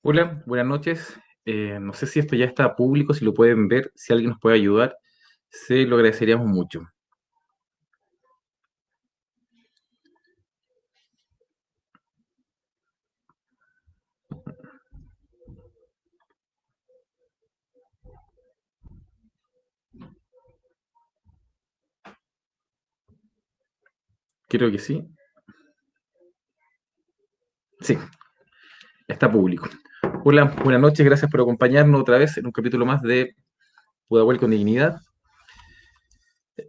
Hola, buenas noches. No sé si esto ya está público, si lo pueden ver, si alguien nos puede ayudar, se lo agradeceríamos mucho. Creo que sí. Sí, está público. Hola, buenas noches, gracias por acompañarnos otra vez en un capítulo más de Pudahuel con Dignidad.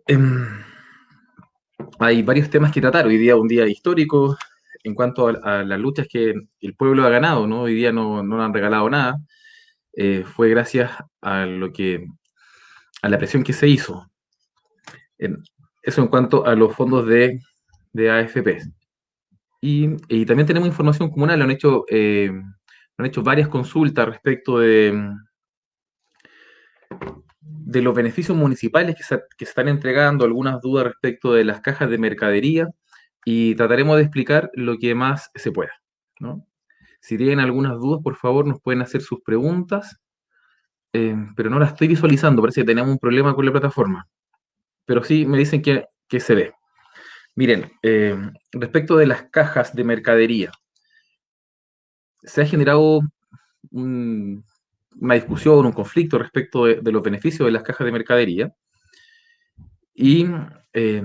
Em, Hay varios temas que tratar. Hoy día un día histórico en cuanto a las luchas que el pueblo ha ganado, ¿no? Hoy día no nos han regalado nada. Fue gracias a la presión que se hizo. En- Eso en cuanto a los fondos de AFP. Y también tenemos información comunal, han hecho varias consultas respecto de los beneficios municipales que se están entregando, algunas dudas respecto de las cajas de mercadería, y trataremos de explicar lo que más se pueda, ¿no? Si tienen algunas dudas, por favor, nos pueden hacer sus preguntas, pero no las estoy visualizando, parece que tenemos un problema con la plataforma, pero sí me dicen que se ve. Miren, respecto de las cajas de mercadería, se ha generado un- una discusión, un conflicto respecto de los beneficios de las cajas de mercadería. Y eh,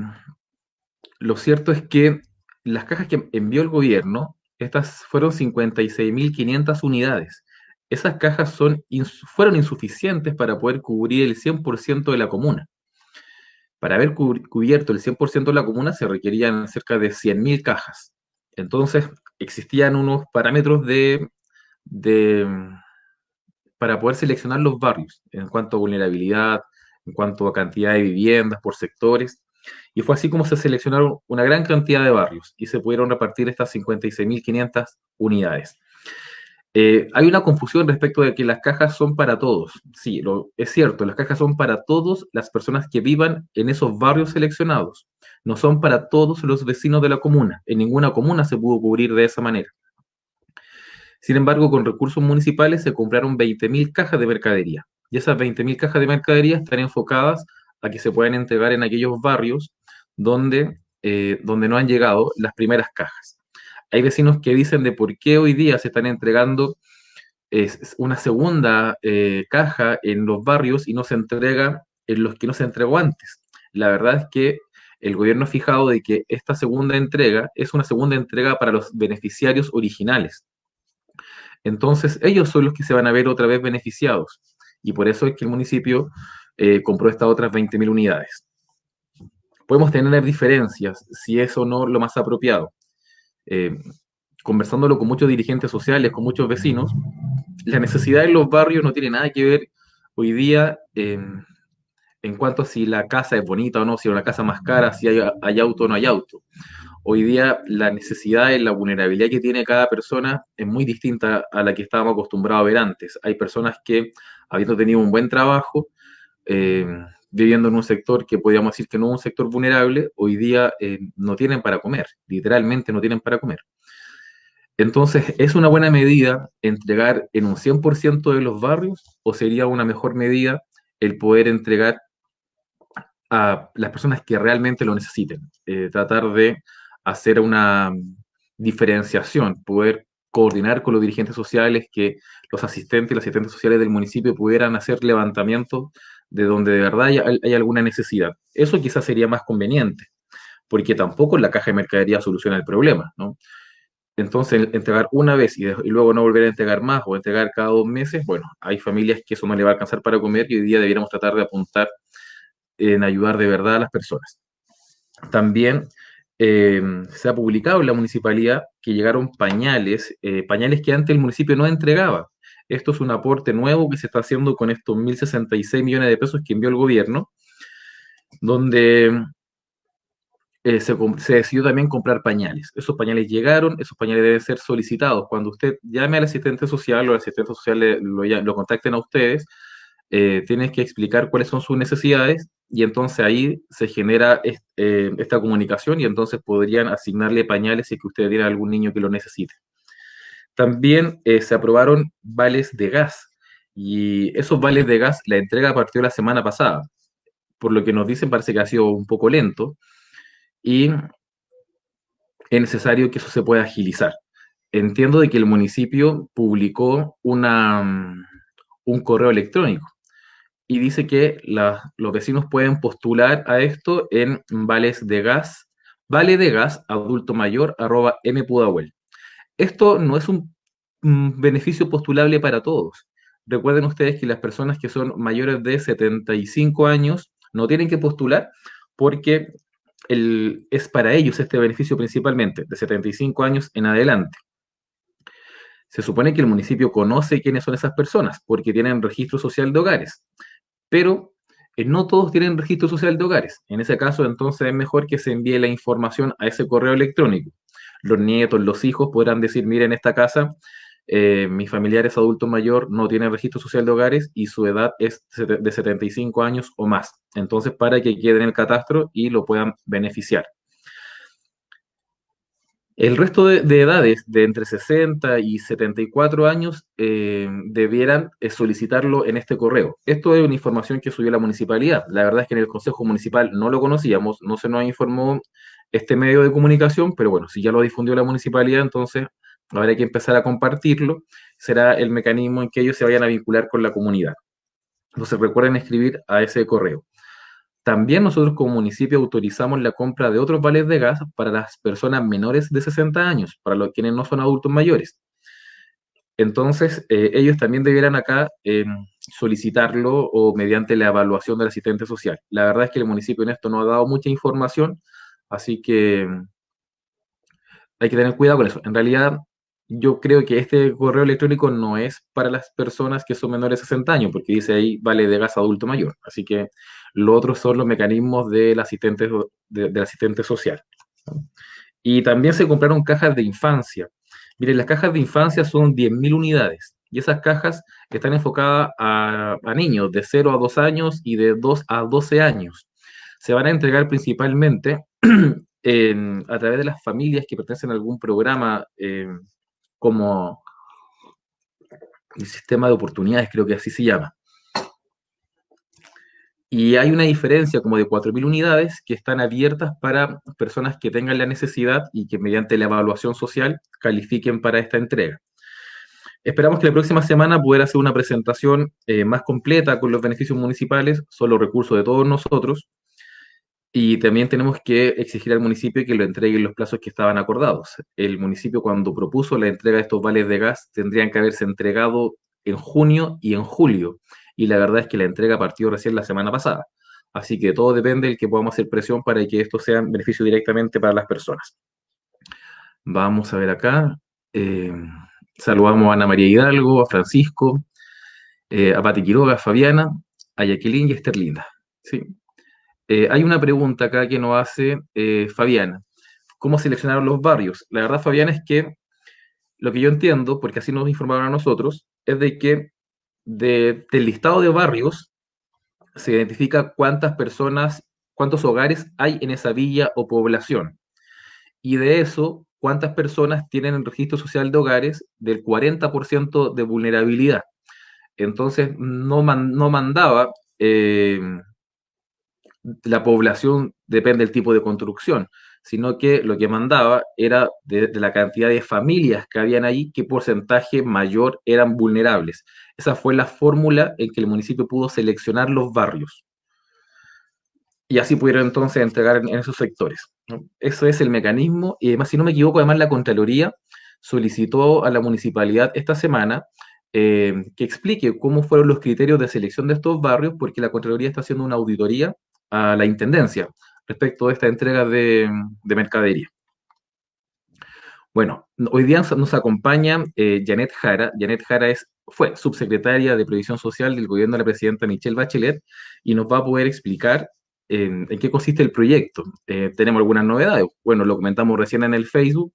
lo cierto es que las cajas que envió el gobierno, estas fueron 56.500 unidades. Esas cajas fueron insuficientes para poder cubrir el 100% de la comuna. Para haber cubierto el 100% de la comuna se requerían cerca de 100.000 cajas. Entonces, existían unos parámetros de para poder seleccionar los barrios en cuanto a vulnerabilidad, en cuanto a cantidad de viviendas por sectores. Y fue así como se seleccionaron una gran cantidad de barrios y se pudieron repartir estas 56.500 unidades. Hay una confusión respecto de que las cajas son para todos. Sí, es cierto, las cajas son para todas las personas que vivan en esos barrios seleccionados. No son para todos los vecinos de la comuna. En ninguna comuna se pudo cubrir de esa manera. Sin embargo, con recursos municipales se compraron 20.000 cajas de mercadería. Y esas 20.000 cajas de mercadería están enfocadas a que se puedan entregar en aquellos barrios donde no han llegado las primeras cajas. Hay vecinos que dicen de por qué hoy día se están entregando una segunda caja en los barrios y no se entrega en los que no se entregó antes. La verdad es que el gobierno ha fijado de que esta segunda entrega es una segunda entrega para los beneficiarios originales. Entonces, ellos son los que se van a ver otra vez beneficiados. Y por eso es que el municipio compró estas otras 20.000 unidades. Podemos tener diferencias, si es o no lo más apropiado. Eh, Conversándolo con muchos dirigentes sociales, con muchos vecinos, la necesidad en los barrios no tiene nada que ver hoy día en cuanto a si la casa es bonita o no, si es una casa más cara, si hay auto o no hay auto. Hoy día la necesidad y la vulnerabilidad que tiene cada persona es muy distinta a la que estábamos acostumbrados a ver antes. Hay personas que, habiendo tenido un buen trabajo, eh, viviendo en un sector que podríamos decir que no es un sector vulnerable, hoy día no tienen para comer, literalmente no tienen para comer. Entonces, ¿es una buena medida entregar en un 100% de los barrios o sería una mejor medida el poder entregar a las personas que realmente lo necesiten? Tratar de hacer una diferenciación, poder coordinar con los dirigentes sociales, que los asistentes y las asistentes sociales del municipio pudieran hacer levantamientos de donde de verdad hay alguna necesidad. Eso quizás sería más conveniente, porque tampoco la caja de mercadería soluciona el problema, ¿no? Entonces, entregar una vez y luego no volver a entregar más o entregar cada 2 meses, bueno, hay familias que eso no le va a alcanzar para comer y hoy día deberíamos tratar de apuntar en ayudar de verdad a las personas. También se ha publicado en la municipalidad que llegaron pañales, pañales que antes el municipio no entregaba. Esto es un aporte nuevo que se está haciendo con estos 1.066 millones de pesos que envió el gobierno, donde se decidió también comprar pañales. Esos pañales llegaron, esos pañales deben ser solicitados. Cuando usted llame al asistente social o el asistente social lo contacten a ustedes, tienes que explicar cuáles son sus necesidades y entonces ahí se genera esta comunicación y entonces podrían asignarle pañales si es que usted tiene algún niño que lo necesite. También se aprobaron vales de gas y esos vales de gas, la entrega partió la semana pasada. Por lo que nos dicen, parece que ha sido un poco lento y es necesario que eso se pueda agilizar. Entiendo de que el municipio publicó un correo electrónico y dice que los vecinos pueden postular a esto en vales de gas, vale de gas adulto mayor @mpudahuel. Esto no es un beneficio postulable para todos. Recuerden ustedes que las personas que son mayores de 75 años no tienen que postular porque es para ellos este beneficio principalmente, de 75 años en adelante. Se supone que el municipio conoce quiénes son esas personas porque tienen registro social de hogares, pero no todos tienen registro social de hogares. En ese caso, entonces es mejor que se envíe la información a ese correo electrónico. Los nietos, los hijos podrán decir, mira, en esta casa mi familiar es adulto mayor, no tiene registro social de hogares y su edad es de 75 años o más. Entonces, para que quede en el catastro y lo puedan beneficiar. El resto de edades, de entre 60 y 74 años, debieran solicitarlo en este correo. Esto es una información que subió la municipalidad. La verdad es que en el Consejo Municipal no lo conocíamos, no se nos informó este medio de comunicación, pero bueno, si ya lo difundió la municipalidad, entonces habrá que empezar a compartirlo. Será el mecanismo en que ellos se vayan a vincular con la comunidad. Entonces recuerden escribir a ese correo. También nosotros como municipio autorizamos la compra de otros vales de gas para las personas menores de 60 años, para los quienes no son adultos mayores. Entonces, ellos también debieran acá solicitarlo o mediante la evaluación del asistente social. La verdad es que el municipio en esto no ha dado mucha información, así que hay que tener cuidado con eso. En realidad, yo creo que este correo electrónico no es para las personas que son menores de 60 años, porque dice ahí vale de gas adulto mayor. Así que lo otro son los mecanismos del asistente social. Y también se compraron cajas de infancia. Miren, las cajas de infancia son 10.000 unidades y esas cajas están enfocadas a niños de 0 a 2 años y de 2 a 12 años. Se van a entregar principalmente a través de las familias que pertenecen a algún programa como el sistema de oportunidades, creo que así se llama. Y hay una diferencia como de 4.000 unidades que están abiertas para personas que tengan la necesidad y que mediante la evaluación social califiquen para esta entrega. Esperamos que la próxima semana pueda hacer una presentación más completa con los beneficios municipales, son los recursos de todos nosotros, y también tenemos que exigir al municipio que lo entregue en los plazos que estaban acordados. El municipio cuando propuso la entrega de estos vales de gas tendrían que haberse entregado en junio y en julio, y la verdad es que la entrega partió recién la semana pasada. Así que todo depende del que podamos hacer presión para que esto sea beneficio directamente para las personas. Vamos a ver acá. Eh, Saludamos a Ana María Hidalgo, a Francisco, a Pati Quiroga, a Fabiana, a Jacqueline y a Esther Linda. Sí. Hay una pregunta acá que nos hace Fabiana. ¿Cómo seleccionaron los barrios? La verdad, Fabiana, es que lo que yo entiendo, porque así nos informaron a nosotros, es de que del listado de barrios se identifica cuántas personas, cuántos hogares hay en esa villa o población. Y de eso, cuántas personas tienen el registro social de hogares del 40% de vulnerabilidad. Entonces, no mandaba la población depende del tipo de construcción, sino que lo que mandaba era de la cantidad de familias que habían ahí, qué porcentaje mayor eran vulnerables. Esa fue la fórmula en que el municipio pudo seleccionar los barrios. Y así pudieron entonces entregar en esos sectores, ¿no? Eso es el mecanismo. Y además, si no me equivoco, además la Contraloría solicitó a la municipalidad esta semana que explique cómo fueron los criterios de selección de estos barrios, porque la Contraloría está haciendo una auditoría a la Intendencia respecto a esta entrega de mercadería. Bueno, hoy día nos acompaña Janet Jara. Janet Jara fue subsecretaria de Previsión Social del gobierno de la presidenta Michelle Bachelet y nos va a poder explicar en qué consiste el proyecto. Tenemos algunas novedades. Bueno, lo comentamos recién en el Facebook,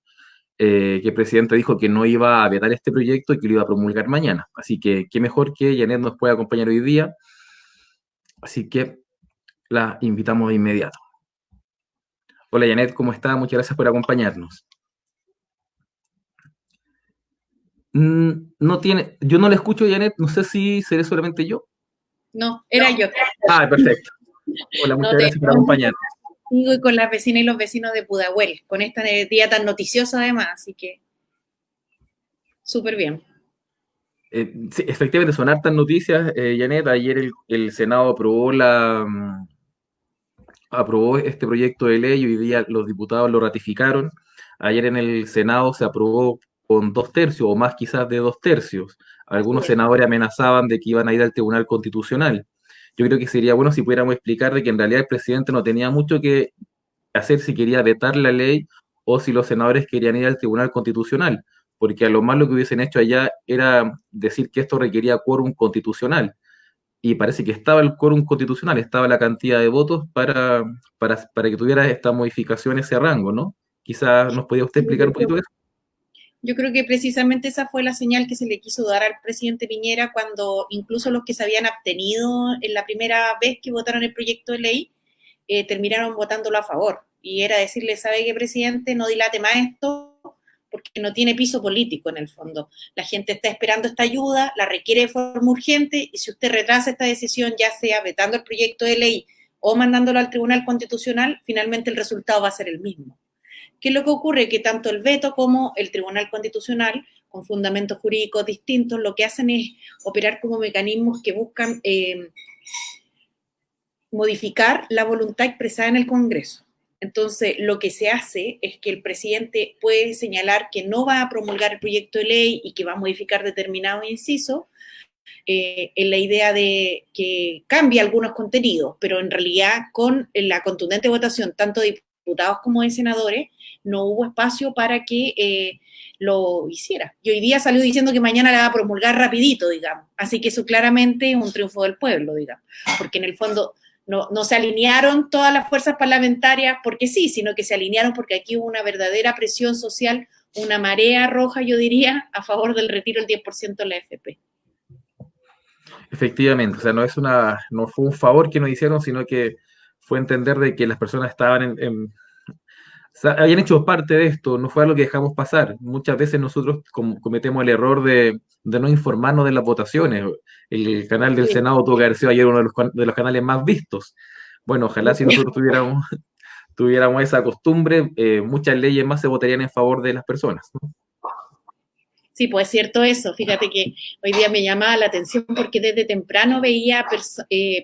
que el presidente dijo que no iba a vetar este proyecto y que lo iba a promulgar mañana. Así que qué mejor que Janet nos pueda acompañar hoy día. Así que la invitamos de inmediato. Hola Janet, ¿cómo está? Muchas gracias por acompañarnos. No tiene, yo no la escucho, Janet, no sé si seré solamente yo. No, era yo. Ah, perfecto. Hola, muchas gracias por acompañarnos. Y con las vecinas y los vecinos de Pudahuel, con esta día tan noticioso además, así que súper bien. Sí, efectivamente, son hartas noticias, Janet. Ayer el Senado aprobó este proyecto de ley y hoy día los diputados lo ratificaron. Ayer en el Senado se aprobó con 2/3 o más quizás de 2/3. Algunos senadores amenazaban de que iban a ir al Tribunal Constitucional. Yo creo que sería bueno si pudiéramos explicar de que en realidad el presidente no tenía mucho que hacer si quería vetar la ley o si los senadores querían ir al Tribunal Constitucional, porque a lo más lo que hubiesen hecho allá era decir que esto requería quórum constitucional y parece que estaba el quórum constitucional, estaba la cantidad de votos para que tuviera esta modificación, ese rango, ¿no? Quizás nos podía usted explicar un poquito eso. Yo creo que precisamente esa fue la señal que se le quiso dar al presidente Piñera cuando incluso los que se habían abstenido en la primera vez que votaron el proyecto de ley terminaron votándolo a favor. Y era decirle, ¿sabe qué, presidente? No dilate más esto porque no tiene piso político en el fondo. La gente está esperando esta ayuda, la requiere de forma urgente y si usted retrasa esta decisión, ya sea vetando el proyecto de ley o mandándolo al Tribunal Constitucional, finalmente el resultado va a ser el mismo. ¿Qué es lo que ocurre? Que tanto el veto como el Tribunal Constitucional, con fundamentos jurídicos distintos, lo que hacen es operar como mecanismos que buscan modificar la voluntad expresada en el Congreso. Entonces, lo que se hace es que el presidente puede señalar que no va a promulgar el proyecto de ley y que va a modificar determinados incisos, en la idea de que cambie algunos contenidos, pero en realidad con la contundente votación tanto de diputados como de senadores, no hubo espacio para que lo hiciera. Y hoy día salió diciendo que mañana la va a promulgar rapidito, digamos. Así que eso claramente es un triunfo del pueblo, digamos. Porque en el fondo no se alinearon todas las fuerzas parlamentarias porque sí, sino que se alinearon porque aquí hubo una verdadera presión social, una marea roja, yo diría, a favor del retiro del 10% de la AFP. Efectivamente, o sea, no fue un favor que nos hicieron, sino que fue entender de que las personas estaban o sea, habían hecho parte de esto, no fue algo que dejamos pasar. Muchas veces nosotros cometemos el error de no informarnos de las votaciones. El canal del Senado tuvo que haber sido ayer uno de los canales más vistos. Bueno, ojalá si nosotros tuviéramos esa costumbre, muchas leyes más se votarían en favor de las personas, ¿no? Sí, pues es cierto eso. Fíjate que hoy día me llamaba la atención porque desde temprano veía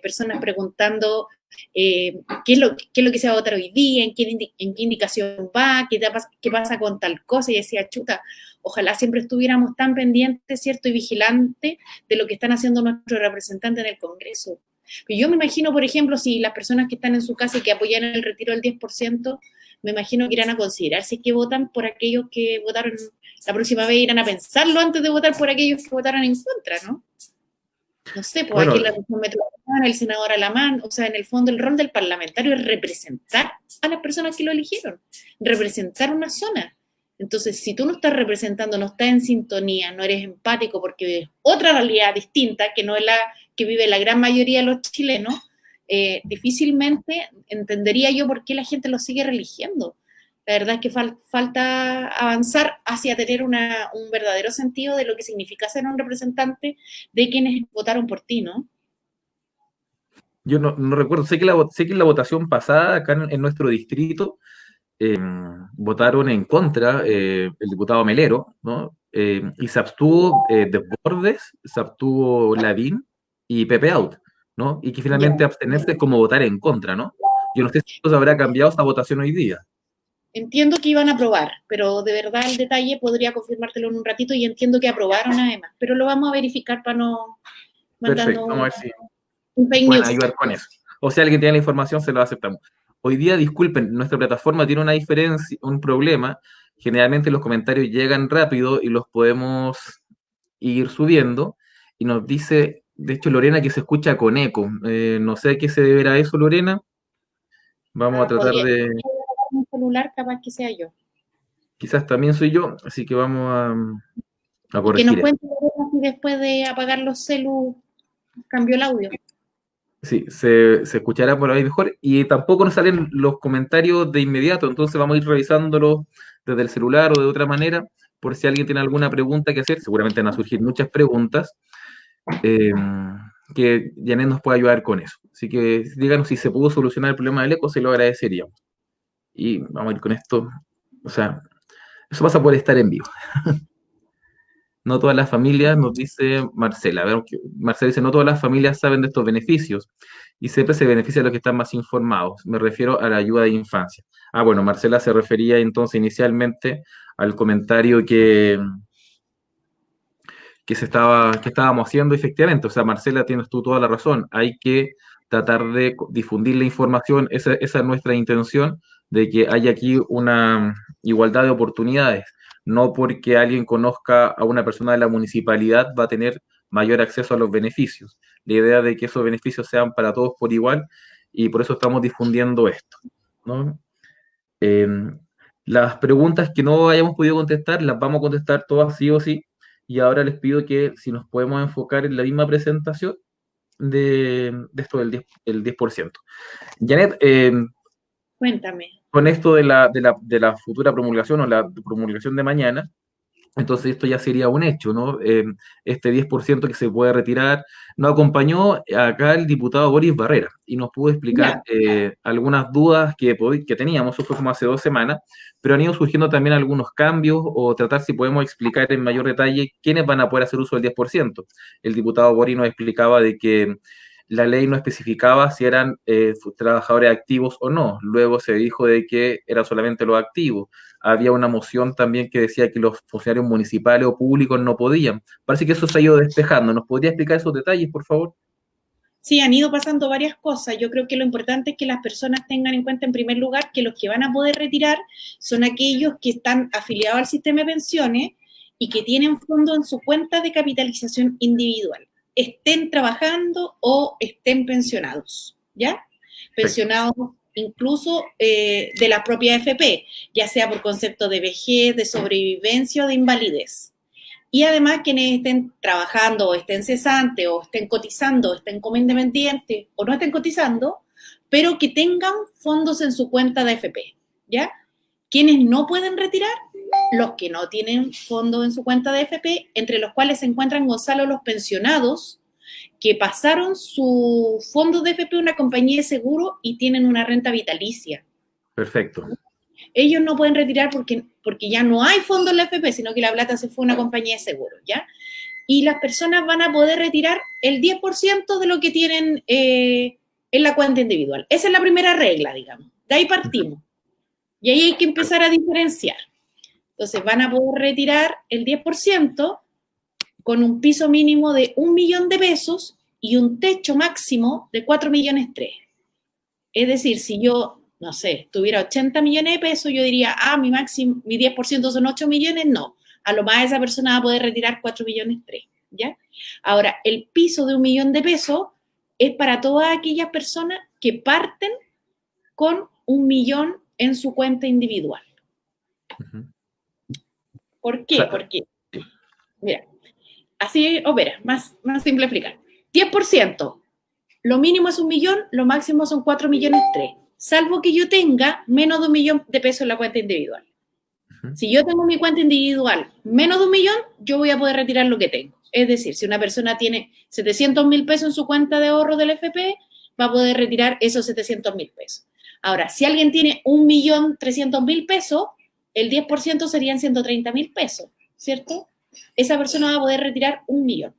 personas preguntando qué es lo que se va a votar hoy día, en qué indicación va, qué pasa con tal cosa. Y decía, chuta, ojalá siempre estuviéramos tan pendientes, ¿cierto? Y vigilantes de lo que están haciendo nuestros representantes en el Congreso. Pero yo me imagino, por ejemplo, si las personas que están en su casa y que apoyan el retiro del 10%, me imagino que irán a considerar si es que votan por aquellos que votaron. La próxima vez irán a pensarlo antes de votar por aquellos que votaron en contra, ¿no? No sé, pues bueno, aquí en la región metropolitana, el senador Alamán, o sea, en el fondo el rol del parlamentario es representar a las personas que lo eligieron, representar una zona. Entonces, si tú no estás representando, no estás en sintonía, no eres empático porque es otra realidad distinta, que no es la que vive la gran mayoría de los chilenos, difícilmente entendería yo por qué la gente lo sigue religiendo. La verdad es que falta avanzar hacia tener un verdadero sentido de lo que significa ser un representante de quienes votaron por ti, ¿no? Yo no recuerdo, sé que en la votación pasada, acá en nuestro distrito, votaron en contra el diputado Melero, ¿no? Y se abstuvo Desbordes, se abstuvo Lavín y Pepe Out, ¿no? Y que finalmente abstenerse es como votar en contra, ¿no? Yo no sé si eso habrá cambiado esta votación hoy día. Entiendo que iban a aprobar, pero de verdad el detalle podría confirmártelo en un ratito y entiendo que aprobaron además, pero lo vamos a verificar para no Perfecto, mandando vamos a ver si un nos fake pueden news. ayudar con eso. O si alguien tiene la información, se lo aceptamos. Hoy día, disculpen, nuestra plataforma tiene una diferencia, un problema. Generalmente los comentarios llegan rápido y los podemos ir subiendo. Y nos dice, de hecho, Lorena, que se escucha con eco. No sé a qué se deberá eso, Lorena. Vamos a tratar Podría de, un celular, capaz que sea yo. quizás también soy yo, así que vamos a Y que nos corregir eso. cuente si después de apagar los celus cambió el audio. Sí, se escuchará por ahí mejor y tampoco nos salen los comentarios de inmediato, entonces vamos a ir revisándolos desde el celular o de otra manera, por si alguien tiene alguna pregunta que hacer, seguramente van a surgir muchas preguntas, eh, que Janet nos puede ayudar con eso. Así que díganos si se pudo solucionar el problema del eco, se lo agradeceríamos. Y vamos a ir con esto, o sea, eso pasa por estar en vivo. No todas las familias, nos dice Marcela. A ver, Marcela dice, no todas las familias saben de estos beneficios y siempre se beneficia a los que están más informados. Me refiero a la ayuda de infancia. Ah, bueno, Marcela se refería entonces inicialmente al comentario que estábamos haciendo efectivamente. O sea, Marcela, tienes tú toda la razón. Hay que tratar de difundir la información. Esa es nuestra intención, de que haya aquí una igualdad de oportunidades. No porque alguien conozca a una persona de la municipalidad va a tener mayor acceso a los beneficios. La idea de que esos beneficios sean para todos por igual y por eso estamos difundiendo esto, ¿no? Eh, las preguntas que no hayamos podido contestar, las vamos a contestar todas sí o sí. Y ahora les pido que si nos podemos enfocar en la misma presentación de esto del 10, el 10%. Janet, Cuéntame. con esto de la futura promulgación o la promulgación de mañana, entonces esto ya sería un hecho, ¿no? Este 10% que se puede retirar. Nos acompañó acá el diputado Boris Barrera y nos pudo explicar Ya. algunas dudas que teníamos, eso fue como hace 2 semanas, pero han ido surgiendo también algunos cambios o tratar si podemos explicar en mayor detalle quiénes van a poder hacer uso del 10%. El diputado Boris nos explicaba de que la ley no especificaba si eran trabajadores activos o no. Luego se dijo de que eran solamente los activos. Había una moción también que decía que los funcionarios municipales o públicos no podían. Parece que eso se ha ido despejando. ¿Nos podría explicar esos detalles, por favor? Sí, han ido pasando varias cosas. Yo creo que lo importante es que las personas tengan en cuenta, en primer lugar, que los que van a poder retirar son aquellos que están afiliados al sistema de pensiones y que tienen fondo en su cuenta de capitalización individual, estén trabajando o estén pensionados, ¿ya? Perfecto. Pensionados incluso de la propia AFP, ya sea por concepto de vejez, de sobrevivencia o de invalidez. Y además quienes estén trabajando o estén cesantes o estén cotizando o estén como independientes o no estén cotizando, pero que tengan fondos en su cuenta de AFP, ¿ya? Quienes no pueden retirar, los que no tienen fondos en su cuenta de AFP, entre los cuales se encuentran, Gonzalo, los pensionados que pasaron su fondo de AFP a una compañía de seguro y tienen una renta vitalicia. Perfecto. Ellos no pueden retirar porque ya no hay fondo en la AFP, sino que la plata se fue a una compañía de seguros, ¿ya? Y las personas van a poder retirar el 10% de lo que tienen en la cuenta individual. Esa es la primera regla, digamos. De ahí partimos. Y ahí hay que empezar a diferenciar. Entonces van a poder retirar el 10% con un piso mínimo de 1.000.000 de pesos y un techo máximo de 4.300.000. Es decir, si yo, no sé, tuviera 80 millones de pesos, yo diría, mi máximo, mi 10% son 8 millones, no. A lo más esa persona va a poder retirar 4.300.000, ¿ya? Ahora, el piso de 1.000.000 de pesos es para todas aquellas personas que parten con 1.000.000 en su cuenta individual. Ujú. ¿Por O qué? sea, Porque, mira, así opera, más simple explicar. 10%, lo mínimo es 1.000.000, lo máximo son 4.300.000, salvo que yo tenga menos de 1.000.000 de pesos en la cuenta individual. ujú. Si yo tengo mi cuenta individual menos de 1.000.000, yo voy a poder retirar lo que tengo. Es decir, si una persona tiene 700.000 pesos en su cuenta de ahorro del FP, va a poder retirar esos 700.000 pesos. Ahora, si alguien tiene 1.300.000 pesos, el 10% serían 130.000 pesos, ¿cierto? Esa persona va a poder retirar 1.000.000.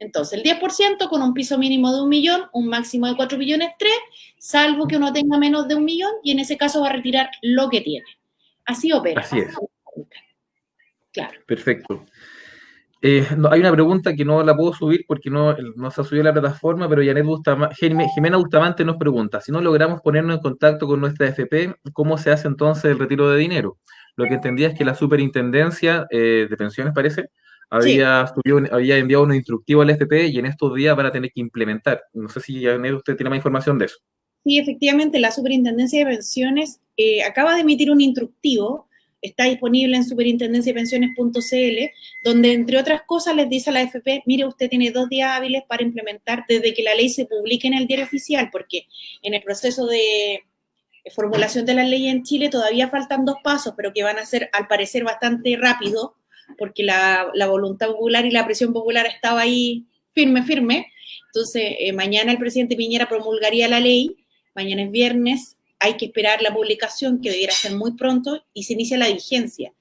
Entonces, el 10% con un piso mínimo de 1 millón, un máximo de 4 millones 3, salvo que uno tenga menos de 1 millón, y en ese caso va a retirar lo que tiene. Así opera. Así es. Claro. Perfecto. Hay una pregunta que no la puedo subir porque no se ha subido a la plataforma, pero Jimena Bustamante nos pregunta, si no logramos ponernos en contacto con nuestra AFP, ¿cómo se hace entonces el retiro de dinero? Lo que entendía es que la Superintendencia de Pensiones, parece, Sí. había enviado un instructivo al AFP y en estos días van a tener que implementar. No sé si, Janet, usted tiene más información de eso. Sí, efectivamente, la Superintendencia de Pensiones acaba de emitir un instructivo, está disponible en superintendenciapensiones.cl, donde, entre otras cosas, les dice a la AFP, mire, usted tiene 2 días hábiles para implementar desde que la ley se publique en el diario oficial, porque en el proceso de formulación de la ley en Chile todavía faltan 2 pasos, pero que van a ser, al parecer, bastante rápido, porque la voluntad popular y la presión popular estaba ahí firme, firme. Entonces, mañana el presidente Piñera promulgaría la ley. Mañana es viernes, hay que esperar la publicación, que debiera ser muy pronto, y se inicia la vigencia.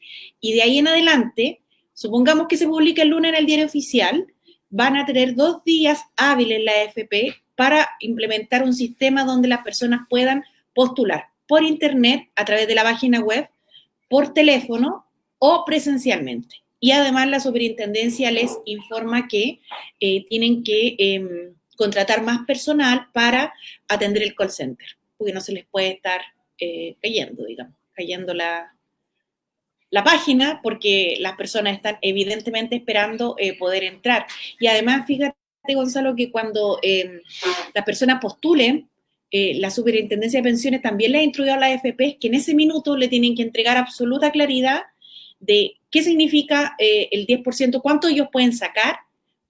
Y de ahí en adelante, supongamos que se publique el lunes en el diario oficial, van a tener 2 días hábiles la AFP para implementar un sistema donde las personas puedan postular por internet, a través de la página web, por teléfono o presencialmente. Y además la superintendencia les informa que tienen que contratar más personal para atender el call center, porque no se les puede estar cayendo la página, porque las personas están evidentemente esperando poder entrar. Y además, fíjate, Gonzalo, que cuando las personas postulen, la Superintendencia de Pensiones también le ha instruido a la AFP que en ese minuto le tienen que entregar absoluta claridad de qué significa el 10%, cuánto ellos pueden sacar,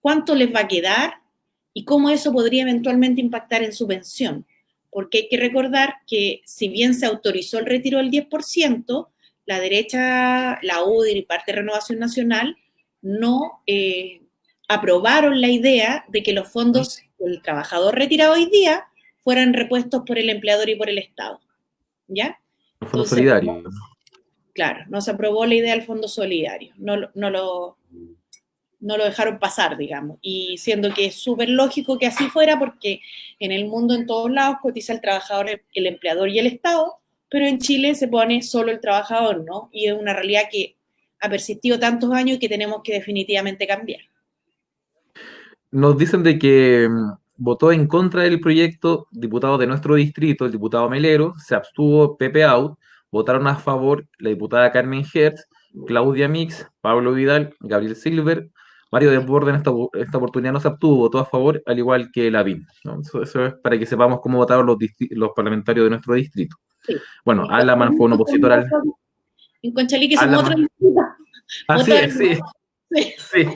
cuánto les va a quedar y cómo eso podría eventualmente impactar en su pensión. Porque hay que recordar que si bien se autorizó el retiro del 10%, la derecha, la UDI y parte de Renovación Nacional no aprobaron la idea de que los fondos del trabajador retirado hoy día fueran repuestos por el empleador y por el Estado. ¿Ya? El Fondo Entonces, Solidario. claro, no se aprobó la idea del Fondo Solidario, no lo dejaron pasar, digamos, y siendo que es súper lógico que así fuera, porque en el mundo, en todos lados, cotiza el trabajador, el empleador y el Estado, pero en Chile se pone solo el trabajador, ¿no? Y es una realidad que ha persistido tantos años y que tenemos que definitivamente cambiar. Nos dicen de que votó en contra del proyecto diputado de nuestro distrito, el diputado Melero, se abstuvo Pepe Out, votaron a favor la diputada Carmen Hertz, Claudia Mix, Pablo Vidal, Gabriel Silver, Mario Desbordes en esta oportunidad no se abstuvo, votó a favor, al igual que Lavín, ¿no? Eso es para que sepamos cómo votaron los parlamentarios de nuestro distrito. Sí. Bueno, Alaman fue un opositor al... En Conchalí, que somos otro Alaman. distrito. Así es, sí. Sí. Sí.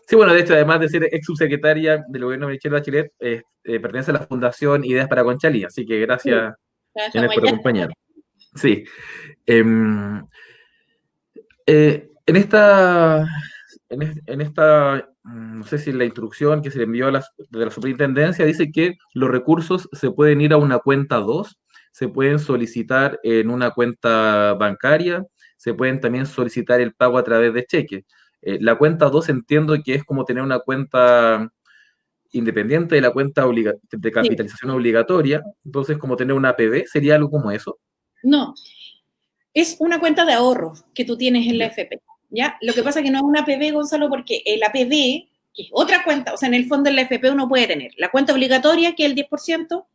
Sí, bueno, de hecho, además de ser ex subsecretaria del gobierno de Michelle Bachelet, pertenece a la Fundación Ideas para Conchalí, así que gracias, Janet, por acompañarnos. Sí. En esta, no sé si la instrucción que se le envió de la superintendencia dice que los recursos se pueden ir a una cuenta 2, se pueden solicitar en una cuenta bancaria, se pueden también solicitar el pago a través de cheque. La cuenta 2 entiendo que es como tener una cuenta independiente de la cuenta de capitalización obligatoria, entonces como tener una APB, ¿sería algo como eso? No, es una cuenta de ahorro que tú tienes en la FP, ¿ya? Lo que pasa es que no es una APB, Gonzalo, porque el APB, que es otra cuenta, o sea, en el fondo en la FP uno puede tener la cuenta obligatoria, que es el 10%,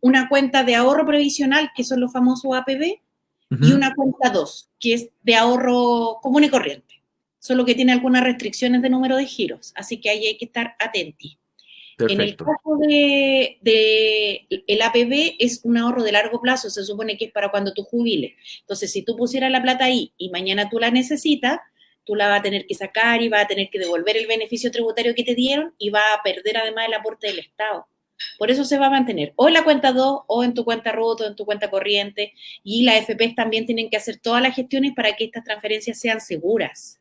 una cuenta de ahorro previsional, que son los famosos APB, y una cuenta 2, que es de ahorro común y corriente, solo que tiene algunas restricciones de número de giros, así que ahí hay que estar atentos. En el caso de el APB es un ahorro de largo plazo, se supone que es para cuando tú jubiles. Entonces, si tú pusieras la plata ahí y mañana tú la necesitas, tú la vas a tener que sacar y vas a tener que devolver el beneficio tributario que te dieron y vas a perder además el aporte del Estado. Por eso se va a mantener o en la cuenta 2 o en tu cuenta RUT o en tu cuenta corriente, y las FP también tienen que hacer todas las gestiones para que estas transferencias sean seguras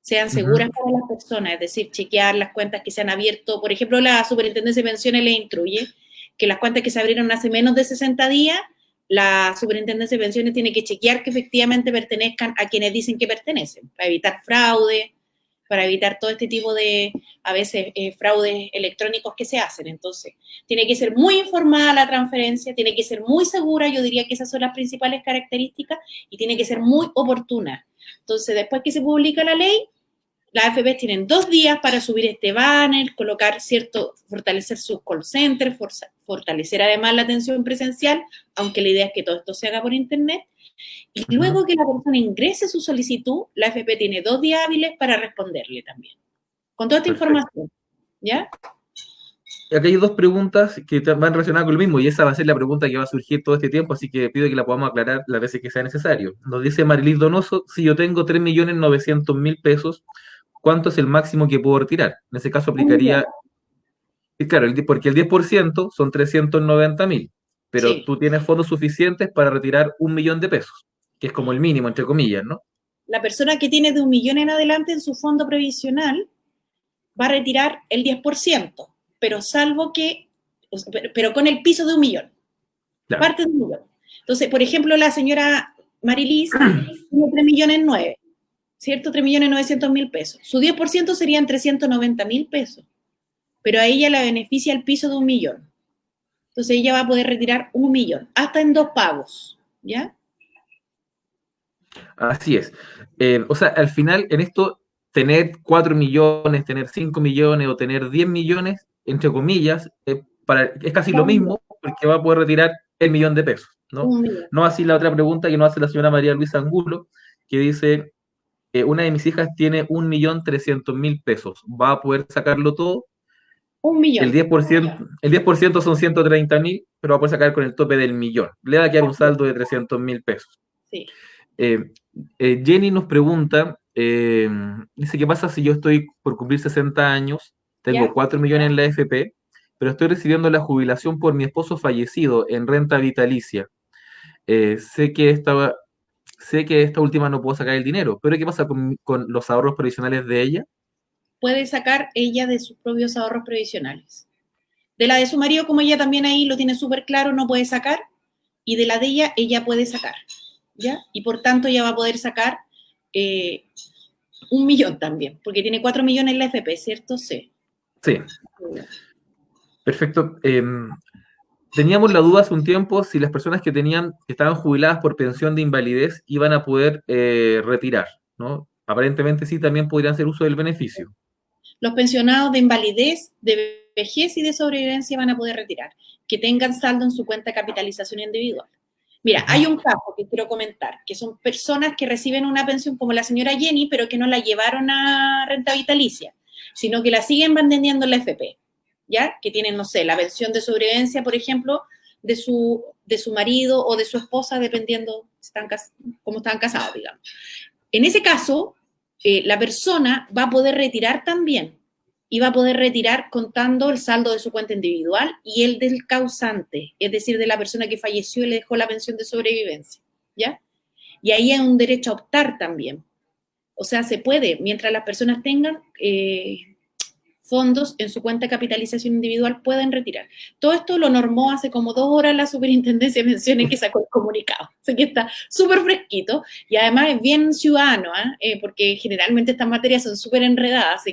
para las personas, es decir, chequear las cuentas que se han abierto. Por ejemplo, la Superintendencia de Pensiones le instruye que las cuentas que se abrieron hace menos de 60 días, la Superintendencia de Pensiones tiene que chequear que efectivamente pertenezcan a quienes dicen que pertenecen, para evitar fraude, para evitar todo este tipo de, a veces, fraudes electrónicos que se hacen. Entonces, tiene que ser muy informada la transferencia, tiene que ser muy segura, yo diría que esas son las principales características, y tiene que ser muy oportuna. Entonces, después que se publica la ley, las AFPs tienen 2 días para subir este banner, colocar fortalecer sus call centers, fortalecer además la atención presencial, aunque la idea es que todo esto se haga por internet. Y luego que la persona ingrese su solicitud, la AFP tiene 2 días hábiles para responderle también. Con toda esta información, ¿ya? Aquí hay dos preguntas que van relacionadas con lo mismo, y esa va a ser la pregunta que va a surgir todo este tiempo, así que pido que la podamos aclarar las veces que sea necesario. Nos dice Marilis Donoso, si yo tengo 3.900.000 pesos, ¿cuánto es el máximo que puedo retirar? En ese caso aplicaría, y claro, porque el 10% son 390.000, pero Sí. tú tienes fondos suficientes para retirar 1.000.000 de pesos, que es como el mínimo, entre comillas, ¿no? La persona que tiene de 1.000.000 en adelante en su fondo previsional va a retirar el 10%, pero salvo que, pero con el piso de 1.000.000, Claro. parte de 1.000.000. Entonces, por ejemplo, la señora Marilis tiene 3.900.000, ¿cierto? 3.900.000 pesos. Su 10% serían 390.000 pesos, pero a ella la beneficia el piso de 1.000.000. Entonces ella va a poder retirar 1.000.000, hasta en 2 pagos, ¿ya? Así es. O sea, al final, en esto, tener 4 millones, tener 5 millones o tener 10 millones, entre comillas, es casi lo mismo, porque va a poder retirar el millón de pesos, ¿no? 1.000.000. No así la otra pregunta que nos hace la señora María Luisa Angulo, que dice, una de mis hijas tiene 1.300.000 pesos, ¿va a poder sacarlo todo? 1.000.000. El 10% son 130.000, pero va a poder sacar con el tope del millón. Le va a quedar un saldo de 300.000 pesos. Sí. Jenny nos pregunta, dice, ¿qué pasa si yo estoy por cumplir 60 años, tengo ¿Ya? 4 millones en la AFP, pero estoy recibiendo la jubilación por mi esposo fallecido en renta vitalicia? Sé que esta última no puedo sacar el dinero, pero ¿qué pasa con los ahorros previsionales de ella? Puede sacar ella de sus propios ahorros previsionales. De la de su marido, como ella también ahí lo tiene súper claro, no puede sacar, y de la de ella puede sacar, ¿ya? Y por tanto ella va a poder sacar 1.000.000 también, porque tiene 4 millones en la FP, ¿cierto? Sí. Sí, perfecto. Teníamos la duda hace un tiempo si las personas que estaban jubiladas por pensión de invalidez iban a poder retirar, ¿no? Aparentemente sí, también podrían hacer uso del beneficio. Los pensionados de invalidez, de vejez y de sobrevivencia van a poder retirar, que tengan saldo en su cuenta de capitalización individual. Mira, hay un caso que quiero comentar, que son personas que reciben una pensión como la señora Jenny, pero que no la llevaron a renta vitalicia, sino que la siguen manteniendo en la FP, ¿ya? Que tienen, no sé, la pensión de sobrevivencia, por ejemplo, de su marido o de su esposa, dependiendo cómo están casados, digamos. En ese caso, la persona va a poder retirar también, y va a poder retirar contando el saldo de su cuenta individual y el del causante, es decir, de la persona que falleció y le dejó la pensión de sobrevivencia, ¿ya? Y ahí hay un derecho a optar también. O sea, se puede, mientras las personas tengan fondos en su cuenta de capitalización individual, pueden retirar. Todo esto lo normó hace como 2 horas la Superintendencia de Pensiones, que sacó el comunicado. Así que está súper fresquito y además es bien ciudadano, porque generalmente estas materias son súper enredadas,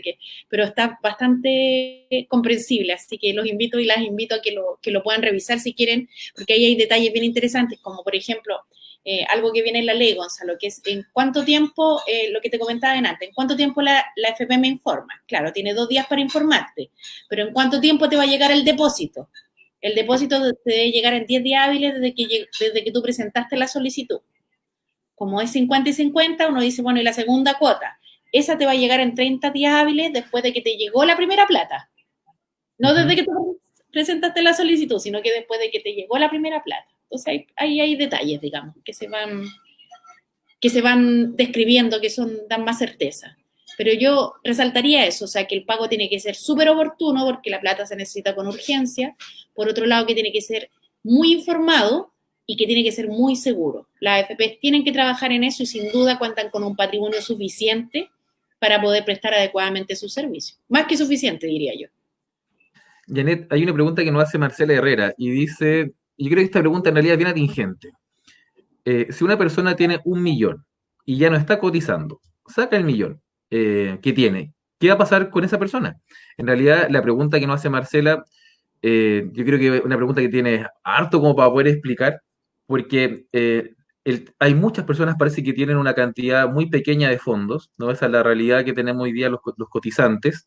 pero está bastante comprensible. Así que los invito y las invito a que lo puedan revisar si quieren, porque ahí hay detalles bien interesantes, como por ejemplo, algo que viene en la ley, Gonzalo, que es en cuánto tiempo, lo que te comentaba antes, en cuánto tiempo la FP me informa. Claro, tiene 2 días para informarte, pero en cuánto tiempo te va a llegar el depósito. El depósito te debe llegar en 10 días hábiles desde que tú presentaste la solicitud. Como es 50 y 50, uno dice, bueno, y la segunda cuota, esa te va a llegar en 30 días hábiles después de que te llegó la primera plata. No desde que tú presentaste la solicitud, sino que después de que te llegó la primera plata. Entonces ahí hay detalles, digamos, que se van describiendo, que dan más certeza. Pero yo resaltaría eso, o sea, que el pago tiene que ser súper oportuno porque la plata se necesita con urgencia. Por otro lado, que tiene que ser muy informado y que tiene que ser muy seguro. Las AFP tienen que trabajar en eso y sin duda cuentan con un patrimonio suficiente para poder prestar adecuadamente sus servicios. Más que suficiente, diría yo. Janet, hay una pregunta que nos hace Marcela Herrera y dice, yo creo que esta pregunta en realidad es bien atingente. Si una persona tiene 1 millón y ya no está cotizando, saca el millón, que tiene. ¿Qué va a pasar con esa persona? En realidad, la pregunta que nos hace Marcela, yo creo que es una pregunta que tiene harto como para poder explicar, porque hay muchas personas, parece que tienen una cantidad muy pequeña de fondos, ¿no? Esa es la realidad que tenemos hoy día los cotizantes,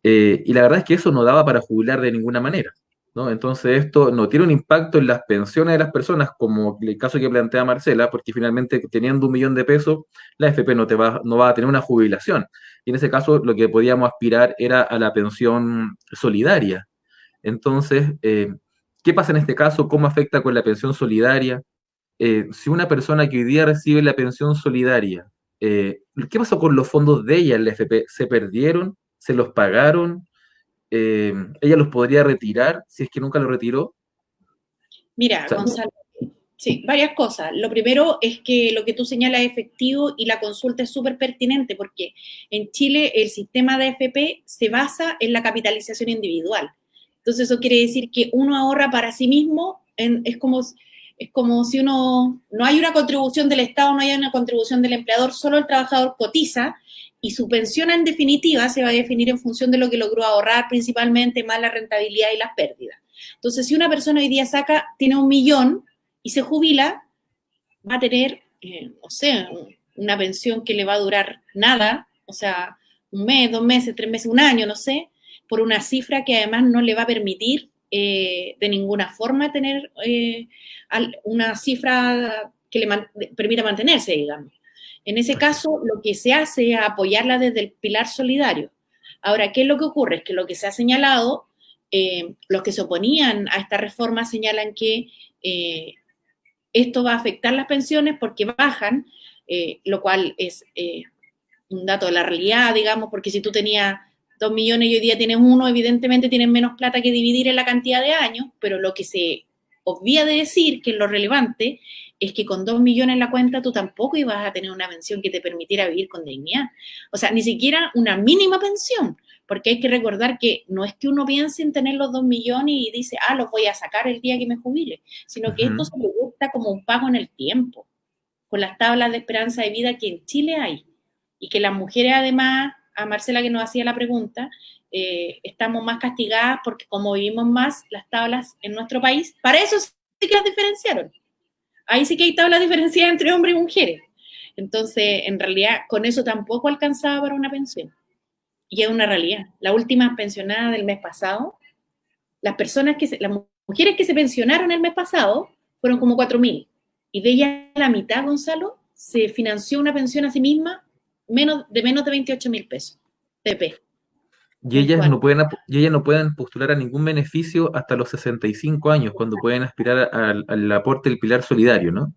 y la verdad es que eso no daba para jubilar de ninguna manera, ¿no? Entonces esto no tiene un impacto en las pensiones de las personas, como el caso que plantea Marcela, porque finalmente teniendo 1 millón de pesos, la AFP no va a tener una jubilación. Y en ese caso lo que podíamos aspirar era a la pensión solidaria. Entonces, ¿qué pasa en este caso? ¿Cómo afecta con la pensión solidaria? Si una persona que hoy día recibe la pensión solidaria, ¿qué pasó con los fondos de ella en la AFP? ¿Se perdieron? ¿Se los pagaron? Ella los podría retirar si es que nunca lo retiró. O Mira, sea, Gonzalo, sí, varias cosas. Lo primero es que lo que tú señalas es efectivo y la consulta es súper pertinente porque en Chile el sistema de AFP se basa en la capitalización individual. Entonces eso quiere decir que uno ahorra para sí mismo, es como si uno, no hay una contribución del Estado, no hay una contribución del empleador, solo el trabajador cotiza y su pensión en definitiva se va a definir en función de lo que logró ahorrar principalmente, más la rentabilidad y las pérdidas. Entonces, si una persona hoy día tiene 1 millón y se jubila, va a tener, no sé, una pensión que le va a durar nada, o sea, 1 mes, 2 meses, 3 meses, un año, no sé, por una cifra que además no le va a permitir de ninguna forma tener una cifra que permita mantenerse, digamos. En ese caso, lo que se hace es apoyarla desde el pilar solidario. Ahora, ¿qué es lo que ocurre? Es que lo que se ha señalado, los que se oponían a esta reforma señalan que esto va a afectar las pensiones porque bajan, lo cual es un dato de la realidad, digamos, porque si tú tenías 2 millones y hoy día tienes uno, evidentemente tienes menos plata que dividir en la cantidad de años, pero lo que se obvia de decir, que es lo relevante, es que con 2 millones en la cuenta tú tampoco ibas a tener una pensión que te permitiera vivir con dignidad. O sea, ni siquiera una mínima pensión, porque hay que recordar que no es que uno piense en tener los 2 millones y dice, los voy a sacar el día que me jubile, sino que esto uh-huh. se le gusta como un pago en el tiempo, con las tablas de esperanza de vida que en Chile hay, y que las mujeres además, a Marcela que nos hacía la pregunta, estamos más castigadas porque como vivimos más las tablas en nuestro país, para eso sí que las diferenciaron. Ahí sí que hay tablas diferenciadas entre hombres y mujeres. Entonces, en realidad, con eso tampoco alcanzaba para una pensión. Y es una realidad. La última pensionada del mes pasado, las mujeres que se pensionaron el mes pasado fueron como 4.000. Y de ellas la mitad, Gonzalo, se financió una pensión a sí misma de menos de 28.000 pesos, PP, mensual. Y ellas no pueden postular a ningún beneficio hasta los 65 años, cuando pueden aspirar al aporte del pilar solidario, ¿no?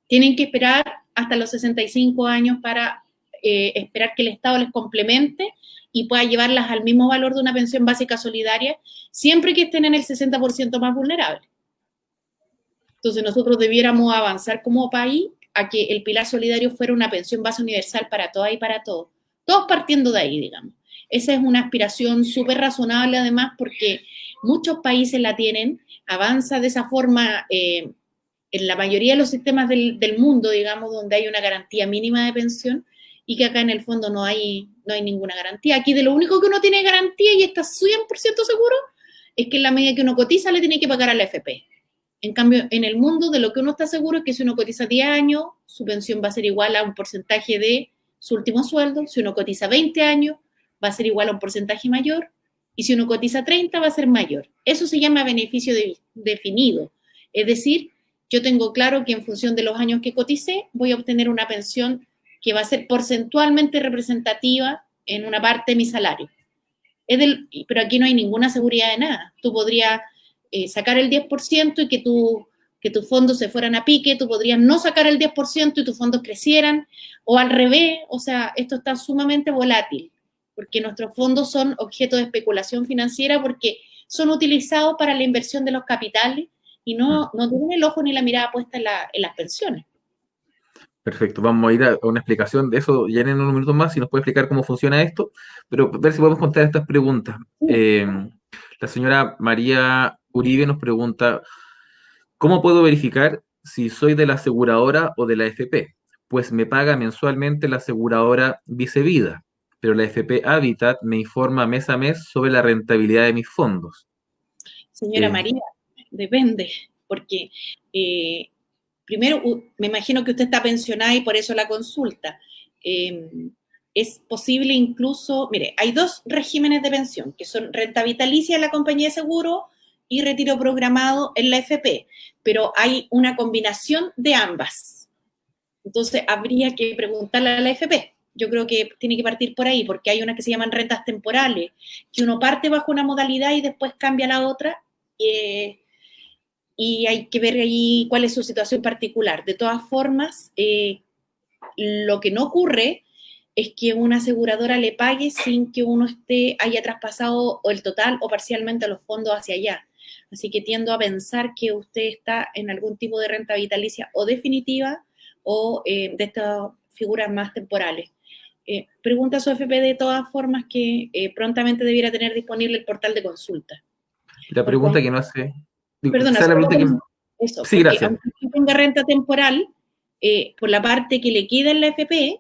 Tienen que esperar hasta los 65 años para esperar que el Estado les complemente y pueda llevarlas al mismo valor de una pensión básica solidaria, siempre que estén en el 60% más vulnerable. Entonces nosotros debiéramos avanzar como país a que el pilar solidario fuera una pensión base universal para todas y para todos. Todos partiendo de ahí, digamos. Esa es una aspiración súper razonable además porque muchos países la tienen, avanza de esa forma en la mayoría de los sistemas del mundo, digamos, donde hay una garantía mínima de pensión y que acá en el fondo no hay ninguna garantía. Aquí de lo único que uno tiene garantía y está 100% seguro es que en la medida que uno cotiza le tiene que pagar a la FP. En cambio, en el mundo de lo que uno está seguro es que si uno cotiza 10 años, su pensión va a ser igual a un porcentaje de su último sueldo. Si uno cotiza 20 años, va a ser igual a un porcentaje mayor. Y si uno cotiza 30, va a ser mayor. Eso se llama beneficio definido. Es decir, yo tengo claro que en función de los años que coticé, voy a obtener una pensión que va a ser porcentualmente representativa en una parte de mi salario. Pero aquí no hay ninguna seguridad de nada. Tú podrías sacar el 10% y que tus fondos se fueran a pique, tú podrías no sacar el 10% y tus fondos crecieran, o al revés, o sea, esto está sumamente volátil, porque nuestros fondos son objeto de especulación financiera porque son utilizados para la inversión de los capitales y no tienen el ojo ni la mirada puesta en las pensiones. Perfecto, vamos a ir a una explicación de eso ya en unos minutos más, si nos puede explicar cómo funciona esto, pero ver si podemos contestar estas preguntas. La señora María Uribe nos pregunta, ¿cómo puedo verificar si soy de la aseguradora o de la AFP? Pues me paga mensualmente la aseguradora Vicevida. pero la FP Habitat me informa mes a mes sobre la rentabilidad de mis fondos. Señora María, depende, porque primero, me imagino que usted está pensionada y por eso la consulta. Es posible incluso, mire, hay dos regímenes de pensión, que son renta vitalicia en la compañía de seguro y retiro programado en la FP, pero hay una combinación de ambas. Entonces, habría que preguntarle a la FP. Yo creo que tiene que partir por ahí, porque hay unas que se llaman rentas temporales, que uno parte bajo una modalidad y después cambia a la otra, y hay que ver ahí cuál es su situación particular. De todas formas, lo que no ocurre es que una aseguradora le pague sin que uno haya traspasado o el total o parcialmente los fondos hacia allá. Así que tiendo a pensar que usted está en algún tipo de renta vitalicia o definitiva o de estas figuras más temporales. Pregunta a su FP de todas formas que prontamente debiera tener disponible el portal de consulta. La pregunta que no hace... Perdona, la pregunta que... eso, Sí, porque gracias. aunque tenga renta temporal, por la parte que le queda en la FP,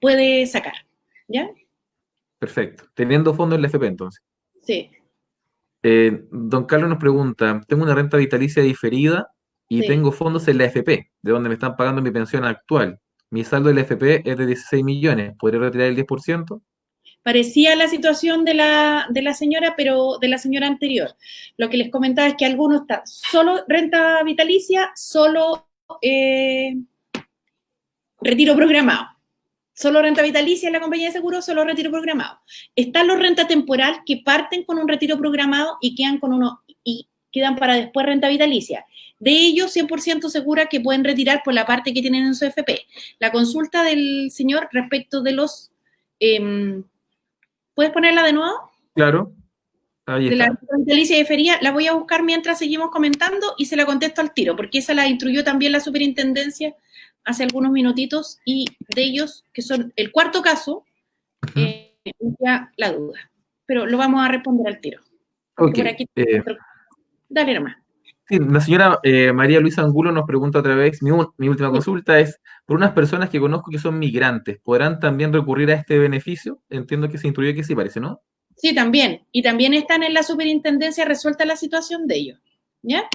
puede sacar, ¿ya? Perfecto. Teniendo fondo en la FP, entonces. Sí, Don Carlos nos pregunta, tengo una renta vitalicia diferida y sí. tengo fondos en la FP, de donde me están pagando mi pensión actual. Mi saldo de la FP es de 16 millones. ¿Podría retirar el 10%? Parecía la situación de la señora, pero de la señora anterior. Lo que les comentaba es que algunos están solo renta vitalicia, solo retiro programado. Solo renta vitalicia en la compañía de seguros, solo retiro programado. Están los renta temporal que parten con un retiro programado y quedan para después renta vitalicia. De ellos, 100% segura que pueden retirar por la parte que tienen en su FP. La consulta del señor respecto de los... ¿puedes ponerla de nuevo? Claro, ahí De la está. renta vitalicia de feria, la voy a buscar mientras seguimos comentando y se la contesto al tiro, porque esa la instruyó también la superintendencia hace algunos minutitos y de ellos, que son el cuarto caso, ya la duda. Pero lo vamos a responder al tiro. Porque Ok. por aquí... Dale nomás. Sí, la señora María Luisa Angulo nos pregunta otra vez, mi última Sí, consulta es, por unas personas que conozco que son migrantes, ¿podrán también recurrir a este beneficio? Entiendo que se instruyó que sí, parece, ¿no? sí, también. Y también están en la superintendencia resuelta la situación de ellos. ¿Ya?